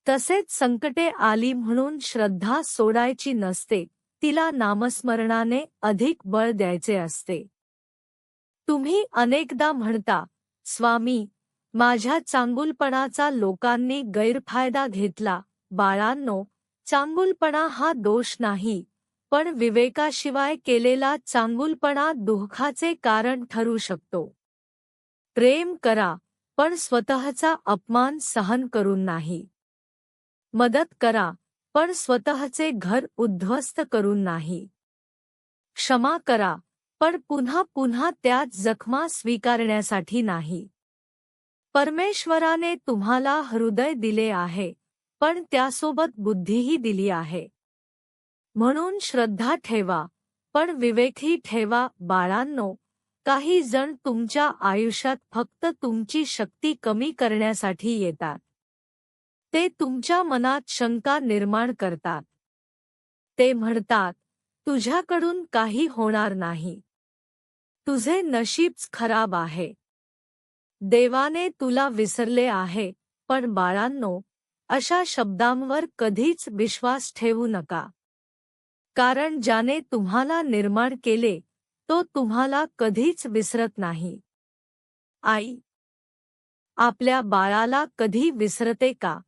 तसेच संकटे आली म्हणून श्रद्धा सोडायची नसते, तिला नामस्मरणाने अधिक बळ द्यायचे असते. तुम्ही अनेकदा म्हणता, स्वामी, माझ्या चांगुलपणाचा लोकांनी गैरफायदा घेतला. बाळांनो, चांगुलपणा हा दोष नाही, पण विवेकाशिवाय केलेला चांगुलपणा दुःखाचे कारण ठरू शकतो. प्रेम करा, पण स्वतःचा अपमान सहन करून नाही. मदत करा, पण स्वतःचे घर उद्ध्वस्त करून नाही. क्षमा करा, पण पुन्हा पुन्हा त्याच जखमा स्वीकारण्यासाठी नाही. परमेश्वराने तुम्हाला हृदय दिले आहे, पण त्यासोबत बुद्धीही दिली आहे. म्हणून श्रद्धा ठेवा, पण विवेकही ठेवा. बाळांनो, काही जण तुमच्या आयुष्यात फक्त तुमची शक्ती कमी करण्यासाठी येतात. ते तुमच्या मनात शंका निर्माण करतात. ते म्हणतात, तुझ्याकडून काही होणार नाही. तुझे नशीबच खराब आहे. देवाने तुला विसरले आहे. पण बाळांनो, अशा शब्दांवर कधीच विश्वास ठेवू नका. कारण ज्याने तुम्हाला निर्माण केले तो तुम्हाला कधीच विसरत नाही. आई आपल्या बाळाला कधी विसरते का?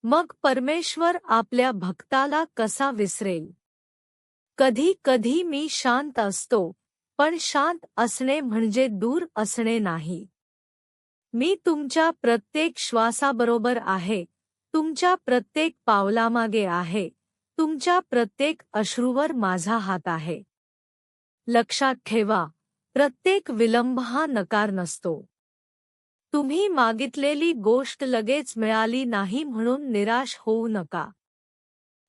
मग परमेश्वर आपल्या भक्ताला कसा विसरेल? कधी कधी मी शांत असतो, पण शांत असणे म्हणजे दूर असणे नाही. मी तुमच्या प्रत्येक श्वासाबरोबर आहे, तुमच्या प्रत्येक पावलामागे आहे, तुमच्या प्रत्येक अश्रूवर माझा हात आहे. लक्षात ठेवा, प्रत्येक विलंब हा नकार नसतो. तुम्ही मागितलेली गोष्ट लगेच मिळाली नाही म्हणून निराश होऊ नका.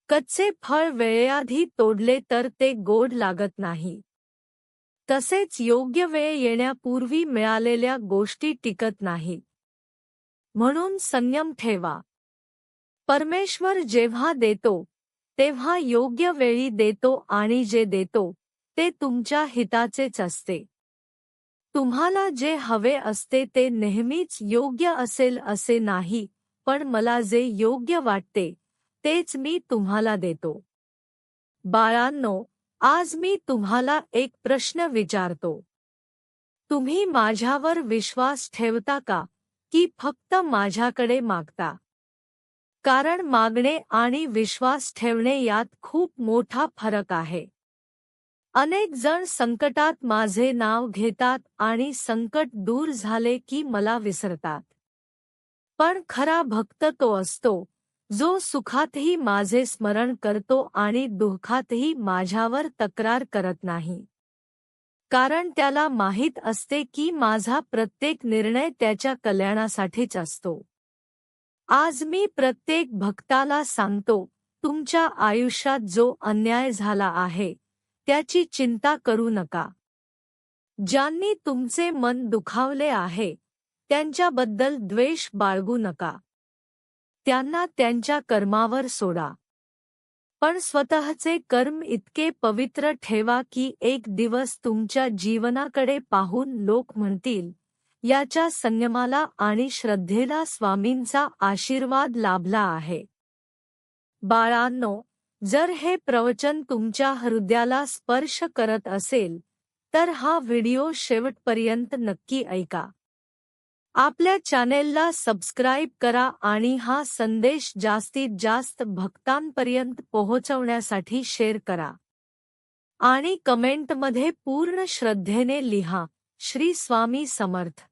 कच्चे फळ वेळेआधी तोडले तर ते गोड लागत नाही. तसेच योग्य वेळ येण्यापूर्वी मिळालेल्या गोष्टी टिकत नाहीत. म्हणून संयम ठेवा. परमेश्वर जेव्हा देतो तेव्हा योग्य वेळी देतो आणि जे देतो ते तुमच्या हिताचेच असते. तुम्हाला जे हवे असते ते नेहमीच योग्य असेल असे नाही, पण मला जे योग्य वाटते तेच मी तुम्हाला देतो. बाळांनो, आज मी तुम्हाला एक प्रश्न विचारतो. तुम्ही माझ्यावर विश्वास ठेवता का, की फक्त माझ्याकडे मागता? कारण मागणे आणि विश्वास ठेवणे यात खूप मोठा फरक आहे. अनेक जण संकटात माझे नाव घेतात आणि संकट दूर झाले की मला विसरतात. पण खरा भक्त तो असतो जो सुखातही माझे स्मरण करतो आणि दुःखातही माझ्यावर तक्रार करत नाही. कारण त्याला माहीत असते की माझा प्रत्येक निर्णय त्याच्या कल्याणासाठीच असतो. आज मी प्रत्येक भक्ताला सांगतो, तुमच्या आयुष्यात जो अन्याय झाला आहे त्याची चिंता करू नका. ज्यांनी तुमचे मन दुखावले आहे त्यांच्याबद्दल द्वेष बाळगू नका. त्यांना त्यांच्या कर्मावर सोडा. पण स्वतःचे कर्म इतके पवित्र ठेवा की एक दिवस तुमच्या जीवनाकडे पाहून लोक म्हणतील, याच्या संयमाला आणि श्रद्धेला स्वामींचा आशीर्वाद लाभला आहे. बाळांनो, जर हे प्रवचन तुमच्या हृदयाला स्पर्श करत असेल तर हा व्हिडिओ शेवटपर्यंत नक्की ऐका. आपल्या चॅनेलला सबस्क्राईब करा आणि हा संदेश जास्तीत जास्त भक्तांपर्यंत पोहोचवण्यासाठी शेअर करा. आणि कमेंटमध्ये पूर्ण श्रद्धेने लिहा, श्री स्वामी समर्थ.